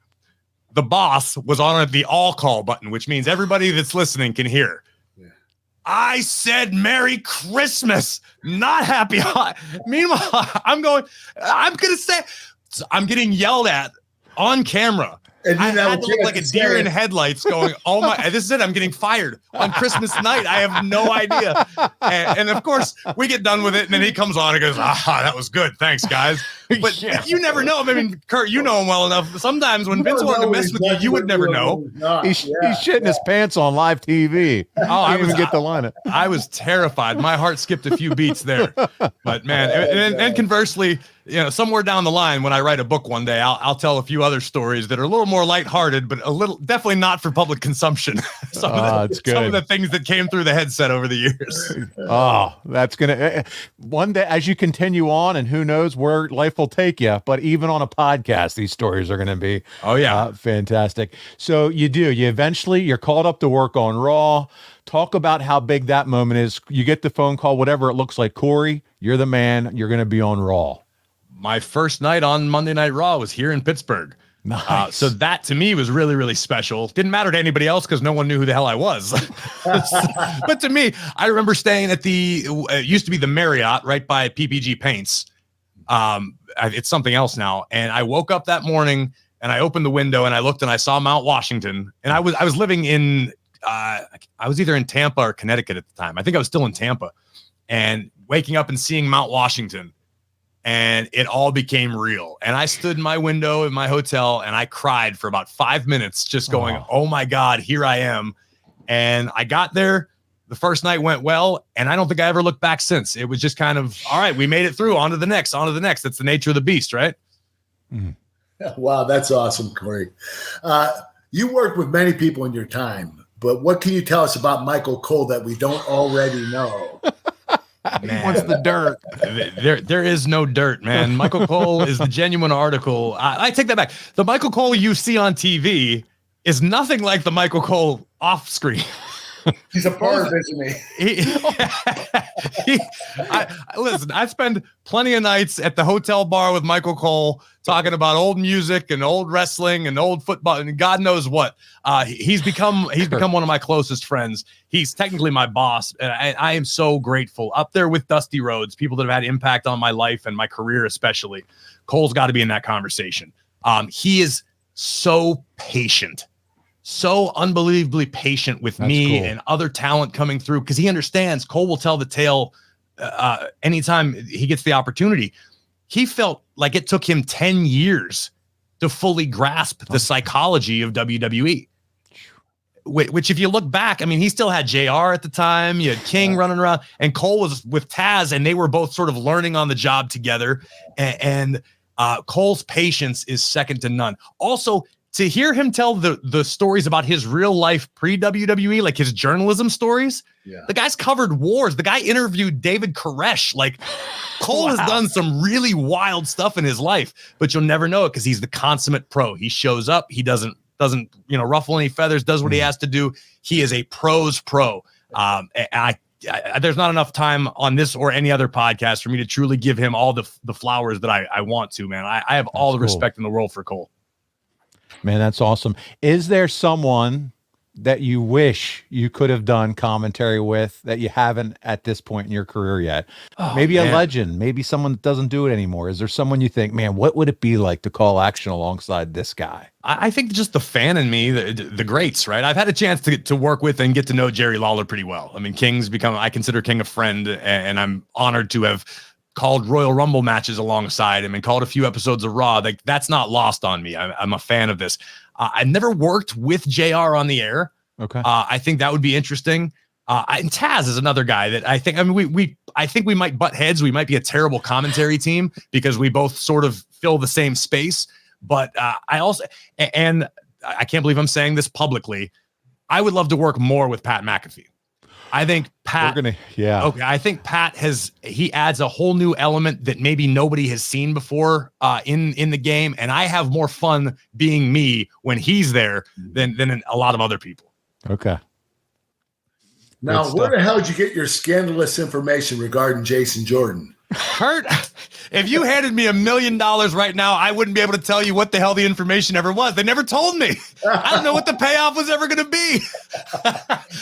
the boss was on the all call button, which means everybody that's listening can hear. Yeah. I said Merry Christmas, not Happy Holidays. Meanwhile, I'm getting yelled at on camera. And I had to look like a deer in headlights going, oh my, this is it. I'm getting fired on Christmas night. I have no idea. And of course, we get done with it. And then he comes on and goes, that was good. Thanks, guys. But you never know. I mean, Kurt, you know him well enough. Sometimes when Vince wanted to mess with you would never know. He's shitting his pants on live TV. I didn't even get the line. I was terrified. My heart skipped a few beats there. But man, and conversely, somewhere down the line, when I write a book one day, I'll tell a few other stories that are a little more lighthearted, but definitely not for public consumption. Some of the things that came through the headset over the years. That's gonna one day as you continue on, and who knows where life will take you. But even on a podcast, these stories are going to be fantastic. So you're called up to work on Raw. Talk about how big that moment is. You get the phone call, whatever it looks like. Corey, you're the man. You're going to be on Raw. My first night on Monday Night Raw was here in Pittsburgh. Nice. So that to me was really, really special. Didn't matter to anybody else because no one knew who the hell I was. But to me, I remember staying at it used to be the Marriott right by PPG Paints. It's something else now. And I woke up that morning and I opened the window and I looked and I saw Mount Washington. And I was living in, I was either in Tampa or Connecticut at the time. I think I was still in Tampa, and waking up and seeing Mount Washington. And it all became real. And I stood in my window in my hotel and I cried for about 5 minutes, just going, oh my God, here I am. And I got there. The first night went well. And I don't think I ever looked back since. It was just kind of, all right, we made it through, on to the next. That's the nature of the beast, right? Mm-hmm. Wow, that's awesome, Corey. You worked with many people in your time, but what can you tell us about Michael Cole that we don't already know? Man. He wants the dirt. There is no dirt, man. Michael Cole is the genuine article. I take that back. The Michael Cole you see on TV is nothing like the Michael Cole off screen. He's a perv, isn't he? Listen, I spend plenty of nights at the hotel bar with Michael Cole talking about old music and old wrestling and old football and God knows what. He's become one of my closest friends. He's technically my boss. And I am so grateful. Up there with Dusty Rhodes, people that have had impact on my life and my career especially. Cole's got to be in that conversation. He is so patient. So unbelievably patient with me and other talent coming through because he understands. Cole will tell the tale anytime he gets the opportunity. he felt like it took him 10 years to fully grasp the psychology of WWE. Which, if you look back, I mean, he still had JR at the time. You had King running around, and Cole was with Taz, and they were both sort of learning on the job together. And Cole's patience is second to none. Also, to hear him tell the stories about his real life pre-WWE, like his journalism stories, the guy's covered wars. The guy interviewed David Koresh. Like, Cole has done some really wild stuff in his life, but you'll never know it because he's the consummate pro. He shows up. He doesn't ruffle any feathers, does what he has to do. He is a pro's pro. There's not enough time on this or any other podcast for me to truly give him all the flowers that I want to, man. I have all the respect in the world for Cole. Man, that's awesome. Is there someone that you wish you could have done commentary with that you haven't at this point in your career yet? Maybe a legend, maybe someone that doesn't do it anymore. Is there someone you think, man, what would it be like to call action alongside this guy? I think just the fan in me, the greats, right? I've had a chance to work with and get to know Jerry Lawler pretty well. I mean, I consider King a friend, and I'm honored to have called Royal Rumble matches alongside him and called a few episodes of Raw. Like, that's not lost on me. I'm a fan of this. I've never worked with JR on the air. Okay. I think that would be interesting. And Taz is another guy that I think we might butt heads. We might be a terrible commentary team because we both sort of fill the same space. But I also, and I can't believe I'm saying this publicly, I would love to work more with Pat McAfee. I think Pat, I think Pat he adds a whole new element that maybe nobody has seen before in the game. And I have more fun being me when he's there than a lot of other people. Okay. Now, where the hell did you get your scandalous information regarding Jason Jordan? Kurt, if you handed me $1 million right now, I wouldn't be able to tell you what the hell the information ever was. They never told me. I don't know what the payoff was ever going to be.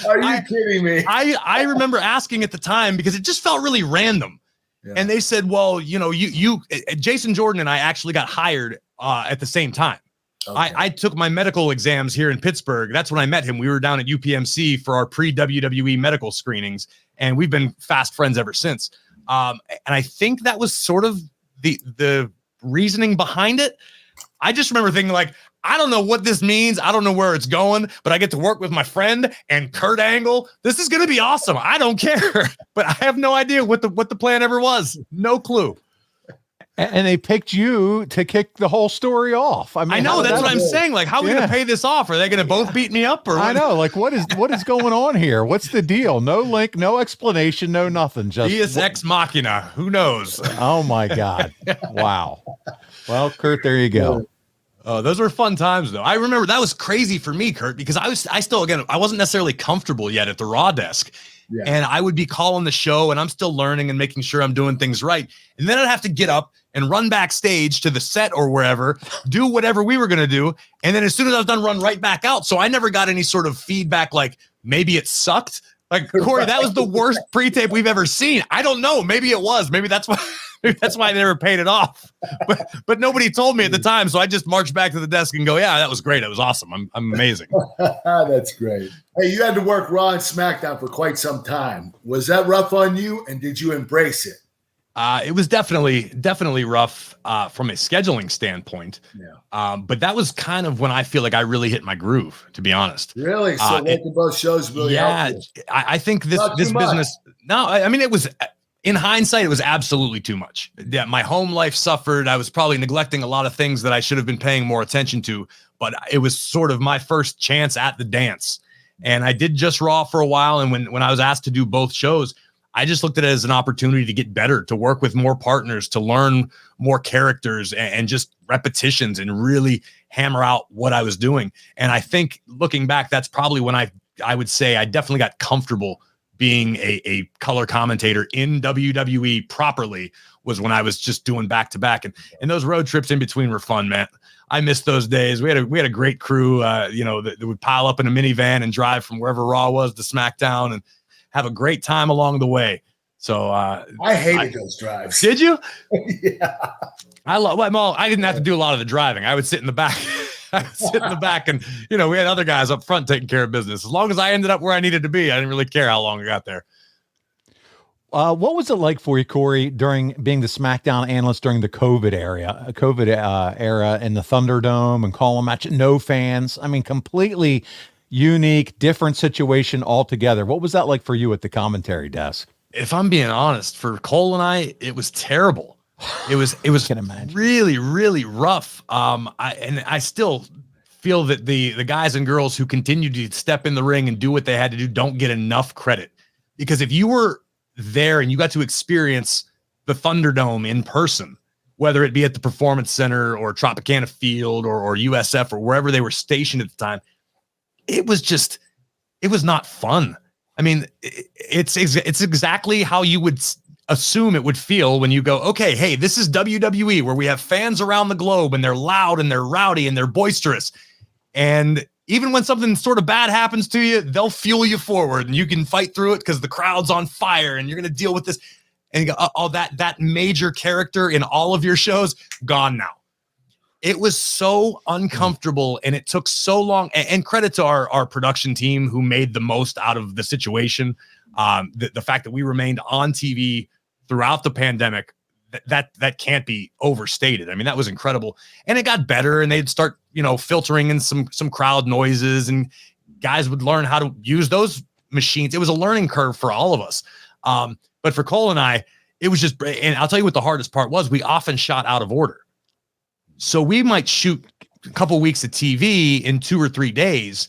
Are you kidding me? I remember asking at the time because it just felt really random. Yeah. And they said, well, you Jason Jordan and I actually got hired at the same time. Okay. I took my medical exams here in Pittsburgh. That's when I met him. We were down at UPMC for our pre-WWE medical screenings, and we've been fast friends ever since. And I think that was sort of the reasoning behind it. I just remember thinking, like, I don't know what this means. I don't know where it's going, but I get to work with my friend and Kurt Angle. This is going to be awesome. I don't care, but I have no idea what the plan ever was. No clue. And they picked you to kick the whole story off. I mean, I know that's what I'm saying. Like, how are we going to pay this off? Are they going to both beat me up? Or what? I know. Like, what is going on here? What's the deal? No link, no explanation, no nothing. Just Deus ex machina. Who knows? Oh my God! Wow. Well, Kurt, there you go. Oh, those were fun times, though. I remember that was crazy for me, Kurt, because I wasn't necessarily comfortable yet at the Raw desk. Yeah. And I would be calling the show, and I'm still learning and making sure I'm doing things right. And then I'd have to get up and run backstage to the set or wherever, do whatever we were going to do. And then as soon as I was done, run right back out. So I never got any sort of feedback like maybe it sucked. Like, Corey, that was the worst pre-tape we've ever seen. I don't know. Maybe it was. Maybe that's why they never paid it off. But nobody told me at the time. So I just marched back to the desk and go, yeah, that was great. It was awesome. I'm amazing. That's great. Hey, you had to work Raw and SmackDown for quite some time. Was that rough on you, and did you embrace it? It was definitely rough from a scheduling standpoint. Yeah. But that was kind of when I feel like I really hit my groove, to be honest. Really? So working both shows really helped you? I think this business. No, I mean, it was, in hindsight, it was absolutely too much. Yeah, my home life suffered. I was probably neglecting a lot of things that I should have been paying more attention to. But it was sort of my first chance at the dance. And I did just Raw for a while. And when I was asked to do both shows, I just looked at it as an opportunity to get better, to work with more partners, to learn more characters and just repetitions and really hammer out what I was doing. And I think looking back, that's probably when I would say I definitely got comfortable being a color commentator in WWE properly, was when I was just doing back to back. And those road trips in between were fun, man. I missed those days. We had a great crew, that would pile up in a minivan and drive from wherever Raw was to SmackDown and have a great time along the way. So I hated those drives. Did you? Yeah. I didn't have to do a lot of the driving. I would sit in the back. And, we had other guys up front taking care of business. As long as I ended up where I needed to be, I didn't really care how long I got there. What was it like for you, Corey, during being the SmackDown analyst during the COVID era in the Thunderdome and calling match? No fans. I mean, completely unique, different situation altogether. What was that like for you at the commentary desk? If I'm being honest, for Cole and I, it was terrible. It was really, really rough. I still feel that the guys and girls who continue to step in the ring and do what they had to do don't get enough credit, because if you were there and you got to experience the Thunderdome in person, whether it be at the Performance Center or Tropicana Field or USF or wherever they were stationed at the time, it was not fun. I mean, it's exactly how you would assume it would feel when you go, okay, hey, this is WWE, where we have fans around the globe and they're loud and they're rowdy and they're boisterous. And even when something sort of bad happens to you, they'll fuel you forward and you can fight through it because the crowd's on fire and you're going to deal with this. And you go, oh, that major character in all of your shows, gone now. It was so uncomfortable and it took so long. And credit to our production team who made the most out of the situation. The fact that we remained on TV throughout the pandemic, that can't be overstated. I mean, that was incredible. And it got better, and they'd start, filtering in some crowd noises, and guys would learn how to use those machines. It was a learning curve for all of us. But for Cole and I, it was just, and I'll tell you what the hardest part was. We often shot out of order. So we might shoot a couple weeks of TV in 2 or 3 days,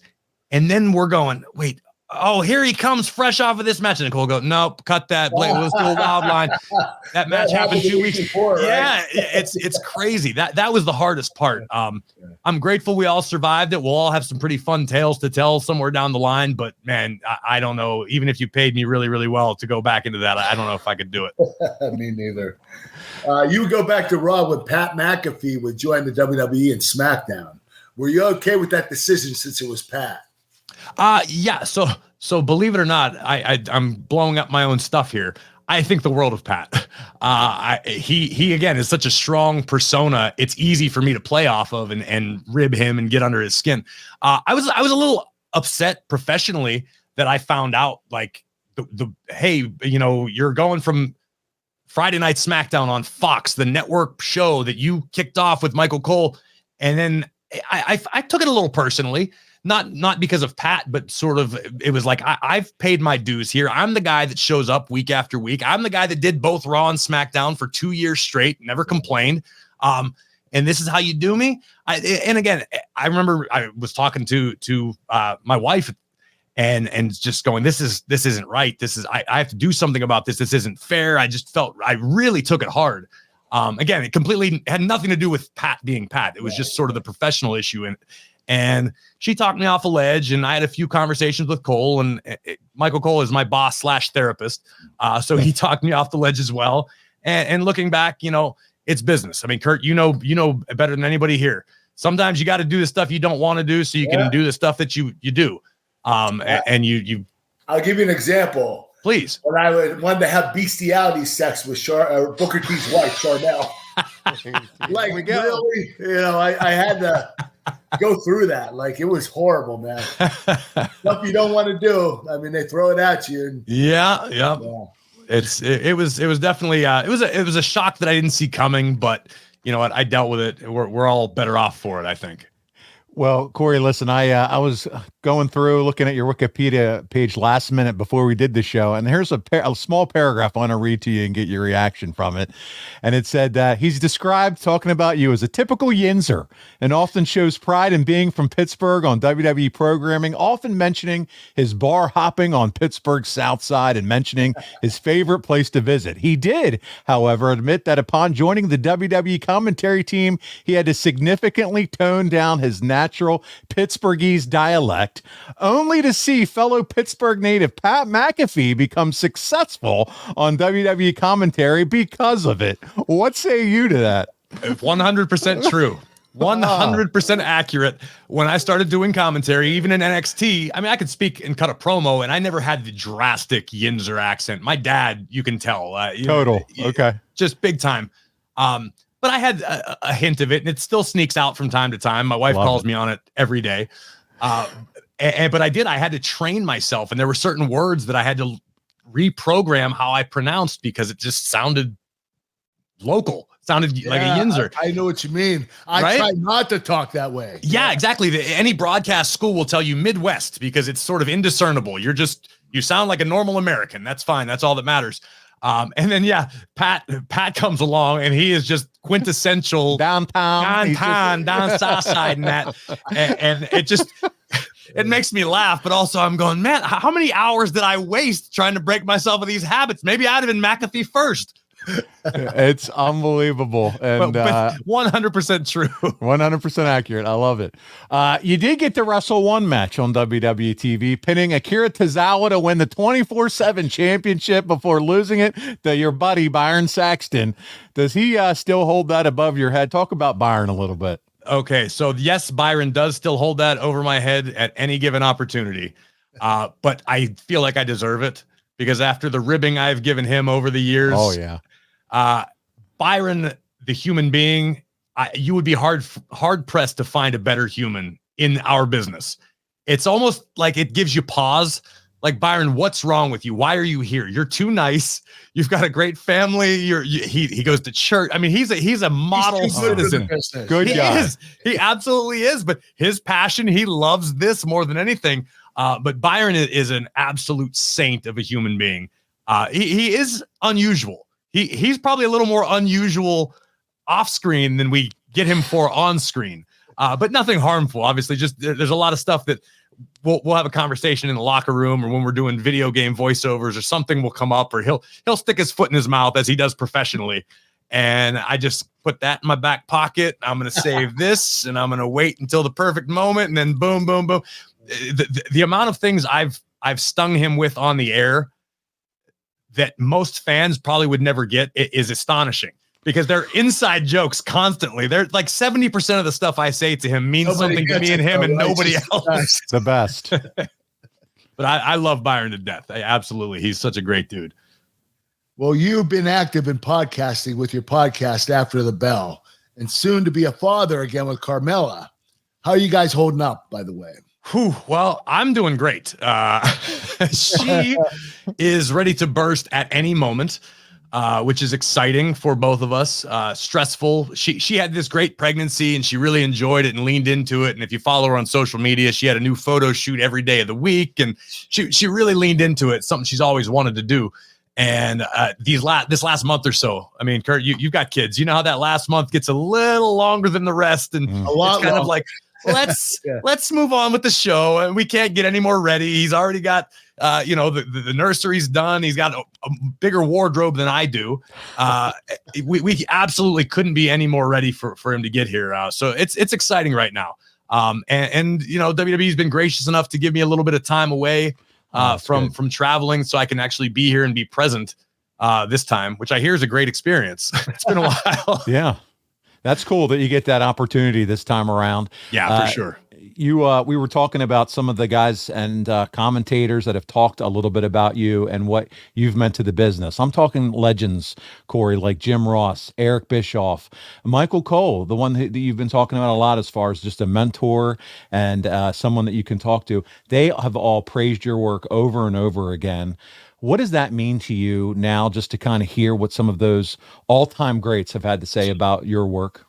and then we're going, wait, oh, here he comes fresh off of this match. And Cole will go, nope, cut that. Let's do a wild line. That match happened 2 weeks before. Yeah, right? It's crazy. That was the hardest part. I'm grateful we all survived it. We'll all have some pretty fun tales to tell somewhere down the line. But man, I don't know. Even if you paid me really, really well to go back into that, I don't know if I could do it. Me neither. You would go back to Raw when Pat McAfee would join the WWE and SmackDown. Were you okay with that decision since it was Pat? Yeah. So believe it or not, I'm blowing up my own stuff here. I think the world of Pat. He again is such a strong persona. It's easy for me to play off of and rib him and get under his skin. I was a little upset professionally that I found out like hey, you're going from Friday Night SmackDown on Fox, the network show that you kicked off with Michael Cole, and then I took it a little personally. Not because of Pat, but sort of, it was like, I've paid my dues here. I'm the guy that shows up week after week. I'm the guy that did both Raw and SmackDown for 2 years straight, never complained. And this is how you do me. And again, I remember I was talking to my wife and just going, this isn't right. I have to do something about this. This isn't fair. I just felt, I really took it hard. Again, it completely had nothing to do with Pat being Pat. It was just sort of the professional issue. And she talked me off a ledge, and I had a few conversations with Cole, and Michael Cole is my boss / therapist. So he talked me off the ledge as well. And looking back, it's business. I mean, Kurt, you know better than anybody here. Sometimes you got to do the stuff you don't want to do so you can do the stuff that you do. And you. I'll give you an example. Please. When I wanted to have bestiality sex with Booker T's wife, Charnel. Like, really, I had to go through that. Like, it was horrible, man. Stuff you don't want to do. I mean, they throw it at you. And, yeah. It was definitely it was a shock that I didn't see coming, but you know what? I dealt with it. We're all better off for it, I think. Well, Corey, listen, I was going through looking at your Wikipedia page last minute before we did the show, and here's a small paragraph I want to read to you and get your reaction from it. And it said that he's described, talking about you, as a typical Yinzer and often shows pride in being from Pittsburgh on WWE programming, often mentioning his bar hopping on Pittsburgh's South Side and mentioning his favorite place to visit. He did, however, admit that upon joining the WWE commentary team, he had to significantly tone down his natural Pittsburghese dialect, only to see fellow Pittsburgh native Pat McAfee become successful on WWE commentary because of it. What say you to that? 100% true. 100% accurate. When I started doing commentary, even in NXT, I mean, I could speak and cut a promo, and I never had the drastic Yinzer accent. My dad, you can tell. Total. Okay. Just big time. But I had a hint of it, and it still sneaks out from time to time. My wife calls me on it every day. But I had to train myself, and there were certain words that I had to reprogram how I pronounced because it just sounded local. Sounded like a Yinzer. I know what you mean. I try not to talk that way. Yeah, exactly. Any broadcast school will tell you Midwest because it's sort of indiscernible. You sound like a normal American. That's fine. That's all that matters. And then Pat comes along and he is just quintessential down south side and that, and it just it makes me laugh. But also I'm going, man, how many hours did I waste trying to break myself of these habits? Maybe I'd have been McAfee first. It's unbelievable, and but 100% true. 100% accurate. I love it. You did get to wrestle one match on WWE TV, pinning Akira Tozawa to win the 24/7 championship before losing it to your buddy Byron Saxton. Does he still hold that above your head? Talk about Byron a little bit. Okay, so yes, Byron does still hold that over my head at any given opportunity, but I feel like I deserve it because after the ribbing I've given him over the years. Oh yeah. Byron, the human being, you would be hard pressed to find a better human in our business. It's almost like it gives you pause. Like, Byron, what's wrong with you? Why are you here? You're too nice. You've got a great family. He goes to church. I mean, he's a model citizen. Good guy. He absolutely is. But his passion, he loves this more than anything. But Byron is an absolute saint of a human being. He is unusual. He's probably a little more unusual off screen than we get him for on screen, but nothing harmful. Obviously, just there's a lot of stuff that we'll have a conversation in the locker room or when we're doing video game voiceovers or something will come up or he'll stick his foot in his mouth as he does professionally. And I just put that in my back pocket. I'm going to save this and I'm going to wait until the perfect moment. And then boom, boom, boom. The amount of things I've stung him with on the air that most fans probably would never get is astonishing because they're inside jokes constantly. They're like 70% of the stuff I say to him means something to me and him and nobody else. The best. But I love Byron to death. Absolutely. He's such a great dude. Well, you've been active in podcasting with your podcast After the Bell and soon to be a father again with Carmela. How are you guys holding up, by the way? Well, I'm doing great. She is ready to burst at any moment, which is exciting for both of us. Stressful. She had this great pregnancy and she really enjoyed it and leaned into it. And if you follow her on social media, she had a new photo shoot every day of the week. And she really leaned into it, something she's always wanted to do. And this last month or so, I mean, Kurt, you've got kids. You know how that last month gets a little longer than the rest. And a lot it's kind of like, let's move on with the show. And we can't get any more ready. He's already got, the nursery's done. He's got a bigger wardrobe than I do. We absolutely couldn't be any more ready for him to get here. So it's exciting right now. And WWE's been gracious enough to give me a little bit of time away from traveling so I can actually be here and be present this time, which I hear is a great experience. It's been a while. Yeah. That's cool that you get that opportunity this time around. Yeah, for sure. We were talking about some of the guys and commentators that have talked a little bit about you and what you've meant to the business. I'm talking legends, Corey, like Jim Ross, Eric Bischoff, Michael Cole, the one that you've been talking about a lot as far as just a mentor and someone that you can talk to. They have all praised your work over and over again. What does that mean to you now, just to kind of hear what some of those all-time greats have had to say about your work?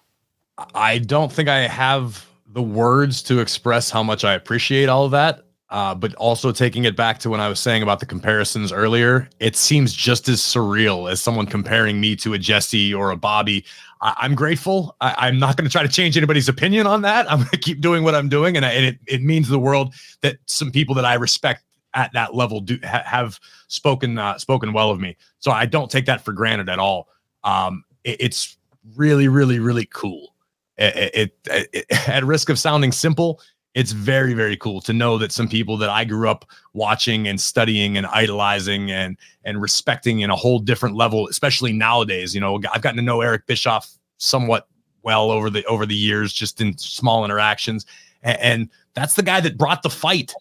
I don't think I have the words to express how much I appreciate all of that. But also taking it back to when I was saying about the comparisons earlier, it seems just as surreal as someone comparing me to a Jesse or a Bobby. I'm grateful. I'm not going to try to change anybody's opinion on that. I'm going to keep doing what I'm doing. And it means the world that some people that I respect at that level have spoken well of me. So I don't take that for granted at all. It's really, really, really cool. At risk of sounding simple, it's very, very cool to know that some people that I grew up watching and studying and idolizing and respecting in a whole different level, especially nowadays. I've gotten to know Eric Bischoff somewhat well over the years, just in small interactions. And that's the guy that brought the fight.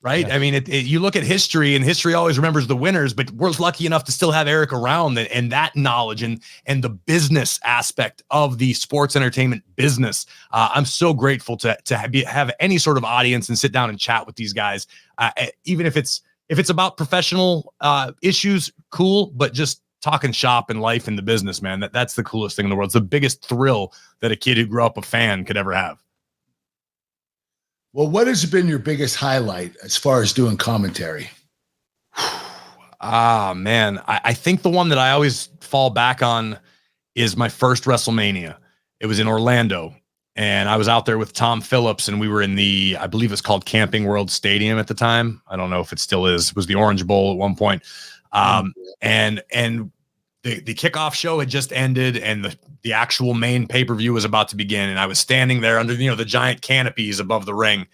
Right. Yeah. I mean, you look at history and history always remembers the winners, but we're lucky enough to still have Eric around and that knowledge and the business aspect of the sports entertainment business. I'm so grateful to have any sort of audience and sit down and chat with these guys. Even if it's if it's about professional issues, cool, but just talking shop and life in the business, man, that's the coolest thing in the world. It's the biggest thrill that a kid who grew up a fan could ever have. Well, what has been your biggest highlight as far as doing commentary? Man, I think the one that I always fall back on is my first WrestleMania. It was in Orlando, and I was out there with Tom Phillips, and we were in the, I believe it's called Camping World Stadium at the time. I don't know if it still is. It was the Orange Bowl at one point. And the kickoff show had just ended, and the actual main pay-per-view was about to begin. And I was standing there under, the giant canopies above the ring,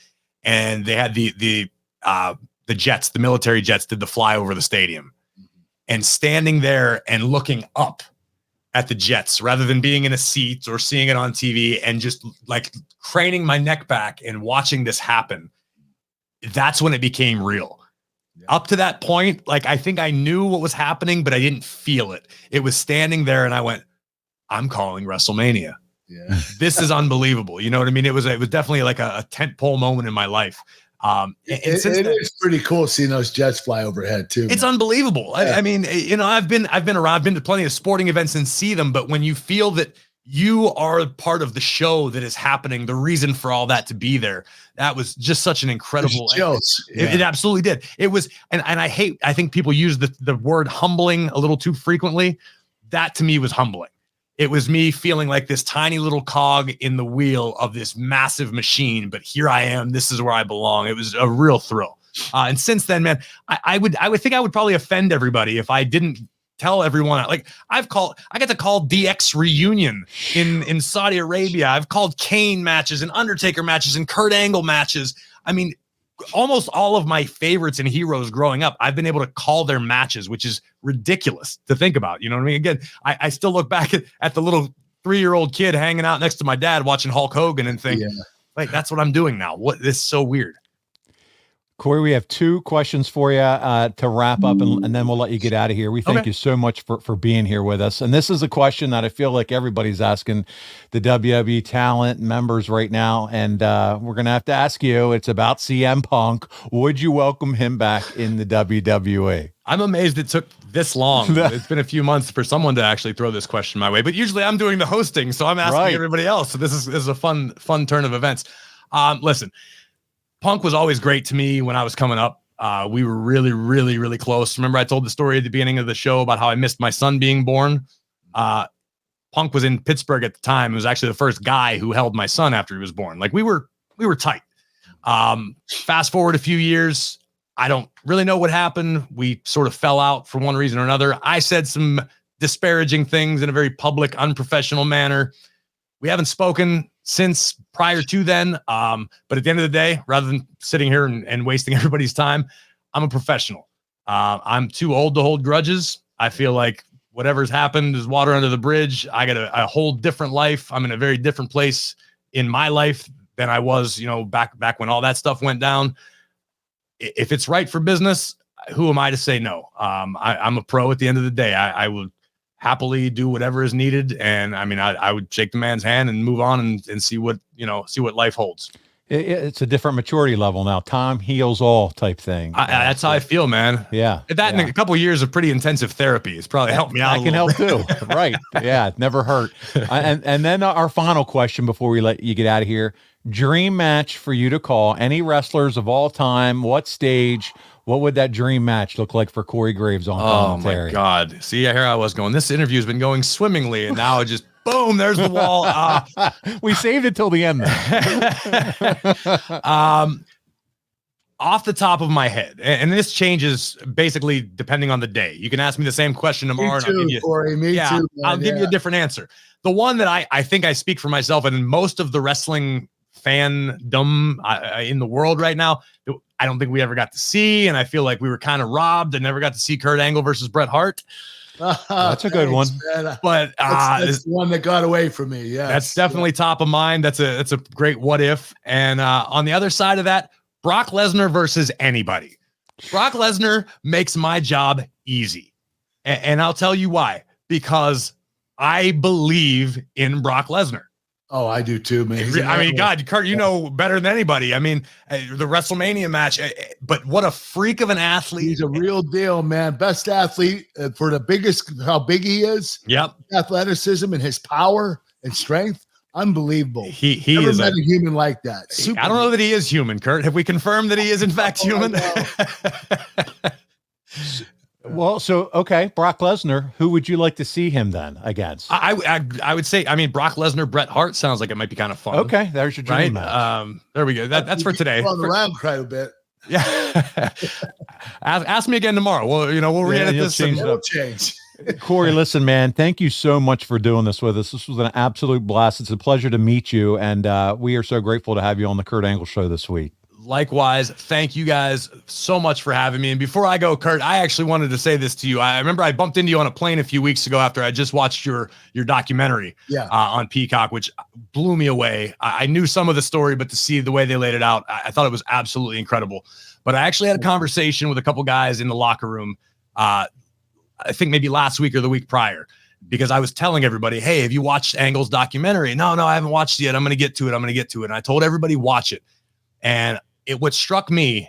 and they had the jets, the military jets, did the fly over the stadium, and standing there and looking up at the jets rather than being in a seat or seeing it on TV, and just like craning my neck back and watching this happen. That's when it became real. Yeah. Up to that point, like, I think I knew what was happening, but I didn't feel it. It was standing there, and I went, I'm calling WrestleMania. Yeah. This is unbelievable. You know what I mean? It was definitely like a tentpole moment in my life. It is pretty cool seeing those jets fly overhead too. It's unbelievable. Yeah. I mean, I've been around, I've been to plenty of sporting events and see them, but when you feel that you are part of the show that is happening, the reason for all that to be there, that was just such an incredible. It absolutely did. It was, and I think people use the word humbling a little too frequently. That to me was humbling. It was me feeling like this tiny little cog in the wheel of this massive machine, but here I am. This is where I belong. It was a real thrill. And since then, man, I would think I would probably offend everybody if I didn't tell everyone. Like, I got to call DX reunion in Saudi Arabia. I've called Kane matches and Undertaker matches and Kurt Angle matches. I mean, almost all of my favorites and heroes growing up, I've been able to call their matches, which is ridiculous to think about. You know what I mean? Again, I still look back at the little 3-year-old kid hanging out next to my dad watching Hulk Hogan and think, like, that's what I'm doing now. This is so weird. Corey, we have 2 questions for you to wrap up, and then we'll let you get out of here. We thank you so much for being here with us. And this is a question that I feel like everybody's asking the WWE talent members right now, and we're going to have to ask you. It's about CM Punk. Would you welcome him back in the WWE? I'm amazed it took this long. It's been a few months for someone to actually throw this question my way, but usually I'm doing the hosting, so I'm asking everybody else. So this is a fun turn of events. Listen, Punk was always great to me when I was coming up. We were really, really, really close. Remember, I told the story at the beginning of the show about how I missed my son being born. Punk was in Pittsburgh at the time. He was actually the first guy who held my son after he was born. Like, we were tight. Fast forward a few years, I don't really know what happened. We sort of fell out for one reason or another. I said some disparaging things in a very public, unprofessional manner. We haven't spoken since prior to then. But at the end of the day, rather than sitting here and wasting everybody's time, I'm a professional. I'm too old to hold grudges. I feel like whatever's happened is water under the bridge. I got a whole different life. I'm in a very different place in my life than I was, back when all that stuff went down. If it's right for business, who am I to say no? I'm a pro at the end of the day. I would happily do whatever is needed. And I mean, I would shake the man's hand and move on and see what life holds. It's a different maturity level now. Time heals all type thing. That's how I feel, man. Yeah. That in a couple of years of pretty intensive therapy, it's probably helped me out. I can help too. Right. Yeah. It never hurt. And then our final question before we let you get out of here. Dream match for you to call. Any wrestlers of all time, what stage, what would that dream match look like for Corey Graves on commentary? Oh my God. See, here I was going, this interview has been going swimmingly, and now it just, boom, there's the wall. We saved it till the end. Off the top of my head, and this changes basically depending on the day. You can ask me the same question tomorrow. Me too, Corey. Me too. Man. I'll give you a different answer. The one that I think I speak for myself and in most of the wrestling fandom in the world right now, I don't think we ever got to see, and I feel like we were kind of robbed and never got to see Kurt Angle versus Bret Hart. That's a good one, but that's the one that got away from me. Yeah, that's definitely top of mind. That's a great what if. And on the other side of that, Brock Lesnar versus anybody. Brock Lesnar makes my job easy, and I'll tell you why. Because I believe in Brock Lesnar. Oh, I do too, man. I mean, God, Kurt, you know better than anybody. I mean, the WrestleMania match, but what a freak of an athlete. He's a real deal, man. Best athlete for the biggest, how big he is. Yep. Athleticism and his power and strength. Unbelievable. He Never is met a human like that. I don't know that he is human, Kurt. Have we confirmed that he is in fact human? Well, so okay, Brock Lesnar. Who would you like to see him then against? I would say, I mean, Brock Lesnar, Bret Hart sounds like it might be kind of fun. Okay, there's your dream right. match. There we go. That's for today. On the round quite a bit. Yeah. ask me again tomorrow. Well, we'll re-edit this. Change. Corey, listen, man, thank you so much for doing this with us. This was an absolute blast. It's a pleasure to meet you, and we are so grateful to have you on the Kurt Angle Show this week. Likewise, thank you guys so much for having me. And before I go, Kurt, I actually wanted to say this to you. I remember I bumped into you on a plane a few weeks ago after I just watched your documentary on Peacock, which blew me away. I knew some of the story, but to see the way they laid it out, I thought it was absolutely incredible. But I actually had a conversation with a couple guys in the locker room, I think maybe last week or the week prior, because I was telling everybody, hey, have you watched Angle's documentary? No, I haven't watched it yet. I'm going to get to it. And I told everybody, watch it. And what struck me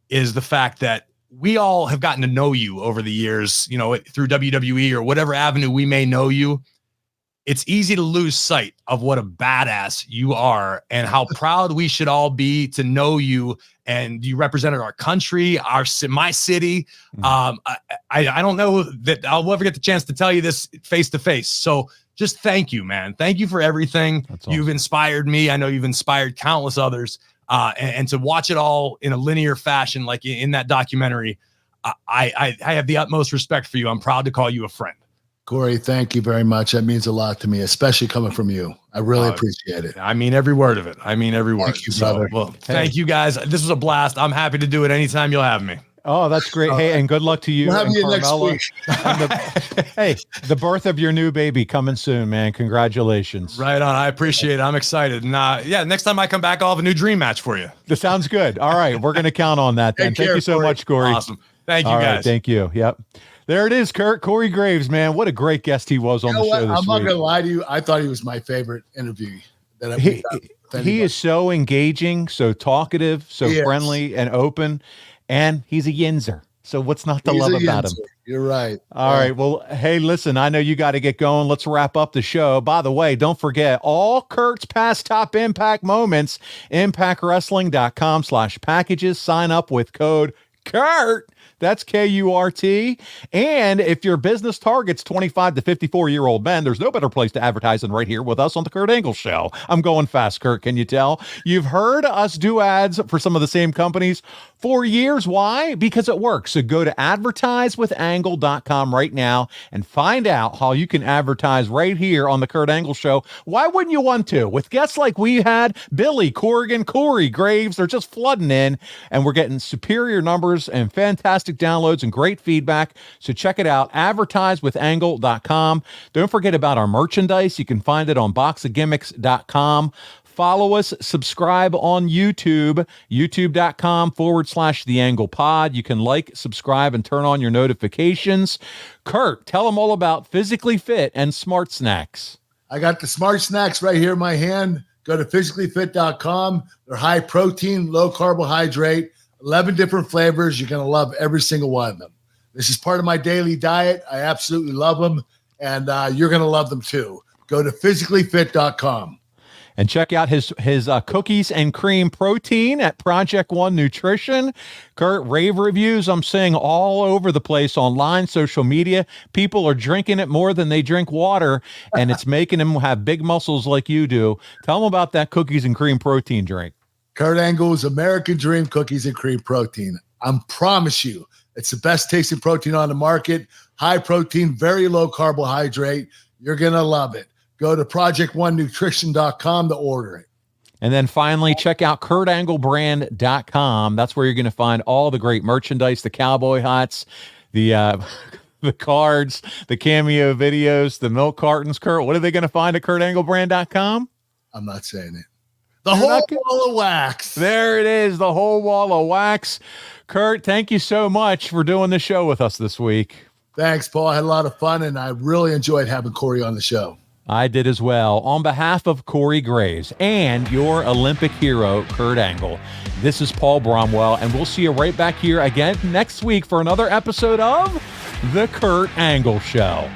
is the fact that we all have gotten to know you over the years, through WWE or whatever avenue we may know you. It's easy to lose sight of what a badass you are and how proud we should all be to know you. And you represented our country, my city. I don't know that I'll ever get the chance to tell you this face to face. So just thank you, man. Thank you for everything. Awesome. You've inspired me. I know you've inspired countless others. And to watch it all in a linear fashion, like in that documentary, I have the utmost respect for you. I'm proud to call you a friend. Corey, thank you very much. That means a lot to me, especially coming from you. I really appreciate it. I mean every word of it. Thank you, brother. Thank you guys. This was a blast. I'm happy to do it anytime you'll have me. Oh, that's great. Hey, and good luck to you. We'll have you next week. The birth of your new baby coming soon, man. Congratulations. Right on. I appreciate it. I'm excited. And next time I come back, I'll have a new dream match for you. That sounds good. All right. We're going to count on that then. Thank you so much, Corey. Awesome. Thank you, guys. Right, thank you. Yep. There it is, Kurt. Corey Graves, man. What a great guest he was on the show this week. I'm not going to lie to you. I thought he was my favorite interview that I've done. He is so engaging, so talkative, so friendly and open, and he's a yinzer. So what's not to love about him? You're right. All right. Well, hey, listen, I know you got to get going. Let's wrap up the show. By the way, don't forget all Kurt's past top Impact moments, impactwrestling.com/packages. Sign up with code Kurt. That's KURT. And if your business targets 25 to 54-year-old men, there's no better place to advertise than right here with us on the Kurt Angle Show. I'm going fast, Kurt. Can you tell? You've heard us do ads for some of the same companies for years. Why? Because it works. So go to advertisewithangle.com right now and find out how you can advertise right here on the Kurt Angle Show. Why wouldn't you want to? With guests like we had, Billy Corrigan, Corey Graves, they're just flooding in, and we're getting superior numbers and fantastic downloads and great feedback. So check it out, advertisewithangle.com. Don't forget about our merchandise. You can find it on boxofgimmicks.com. Follow us, subscribe on YouTube, youtube.com/The Angle Pod. You can like, subscribe, and turn on your notifications. Kurt, tell them all about Physically Fit and Smart Snacks. I got the Smart Snacks right here in my hand. Go to physicallyfit.com. They're high protein, low carbohydrate, 11 different flavors. You're going to love every single one of them. This is part of my daily diet. I absolutely love them, and you're going to love them too. Go to physicallyfit.com. And check out his cookies and cream protein at Project One Nutrition. Kurt, rave reviews I'm seeing all over the place online, social media. People are drinking it more than they drink water, and it's making them have big muscles like you do. Tell them about that cookies and cream protein drink. Kurt Angle's American Dream Cookies and Cream Protein. I promise you, it's the best tasting protein on the market. High protein, very low carbohydrate. You're going to love it. Go to projectonenutrition.com to order it. And then finally, check out kurtanglebrand.com. That's where you're going to find all the great merchandise, the cowboy hats, the cards, the cameo videos, the milk cartons. Kurt, what are they going to find at kurtanglebrand.com? I'm not saying it. The whole wall of wax. There it is, the whole wall of wax. Kurt, thank you so much for doing the show with us this week. Thanks, Paul. I had a lot of fun, and I really enjoyed having Corey on the show. I did as well. On behalf of Corey Graves and your Olympic hero, Kurt Angle, this is Paul Bromwell, and we'll see you right back here again next week for another episode of The Kurt Angle Show.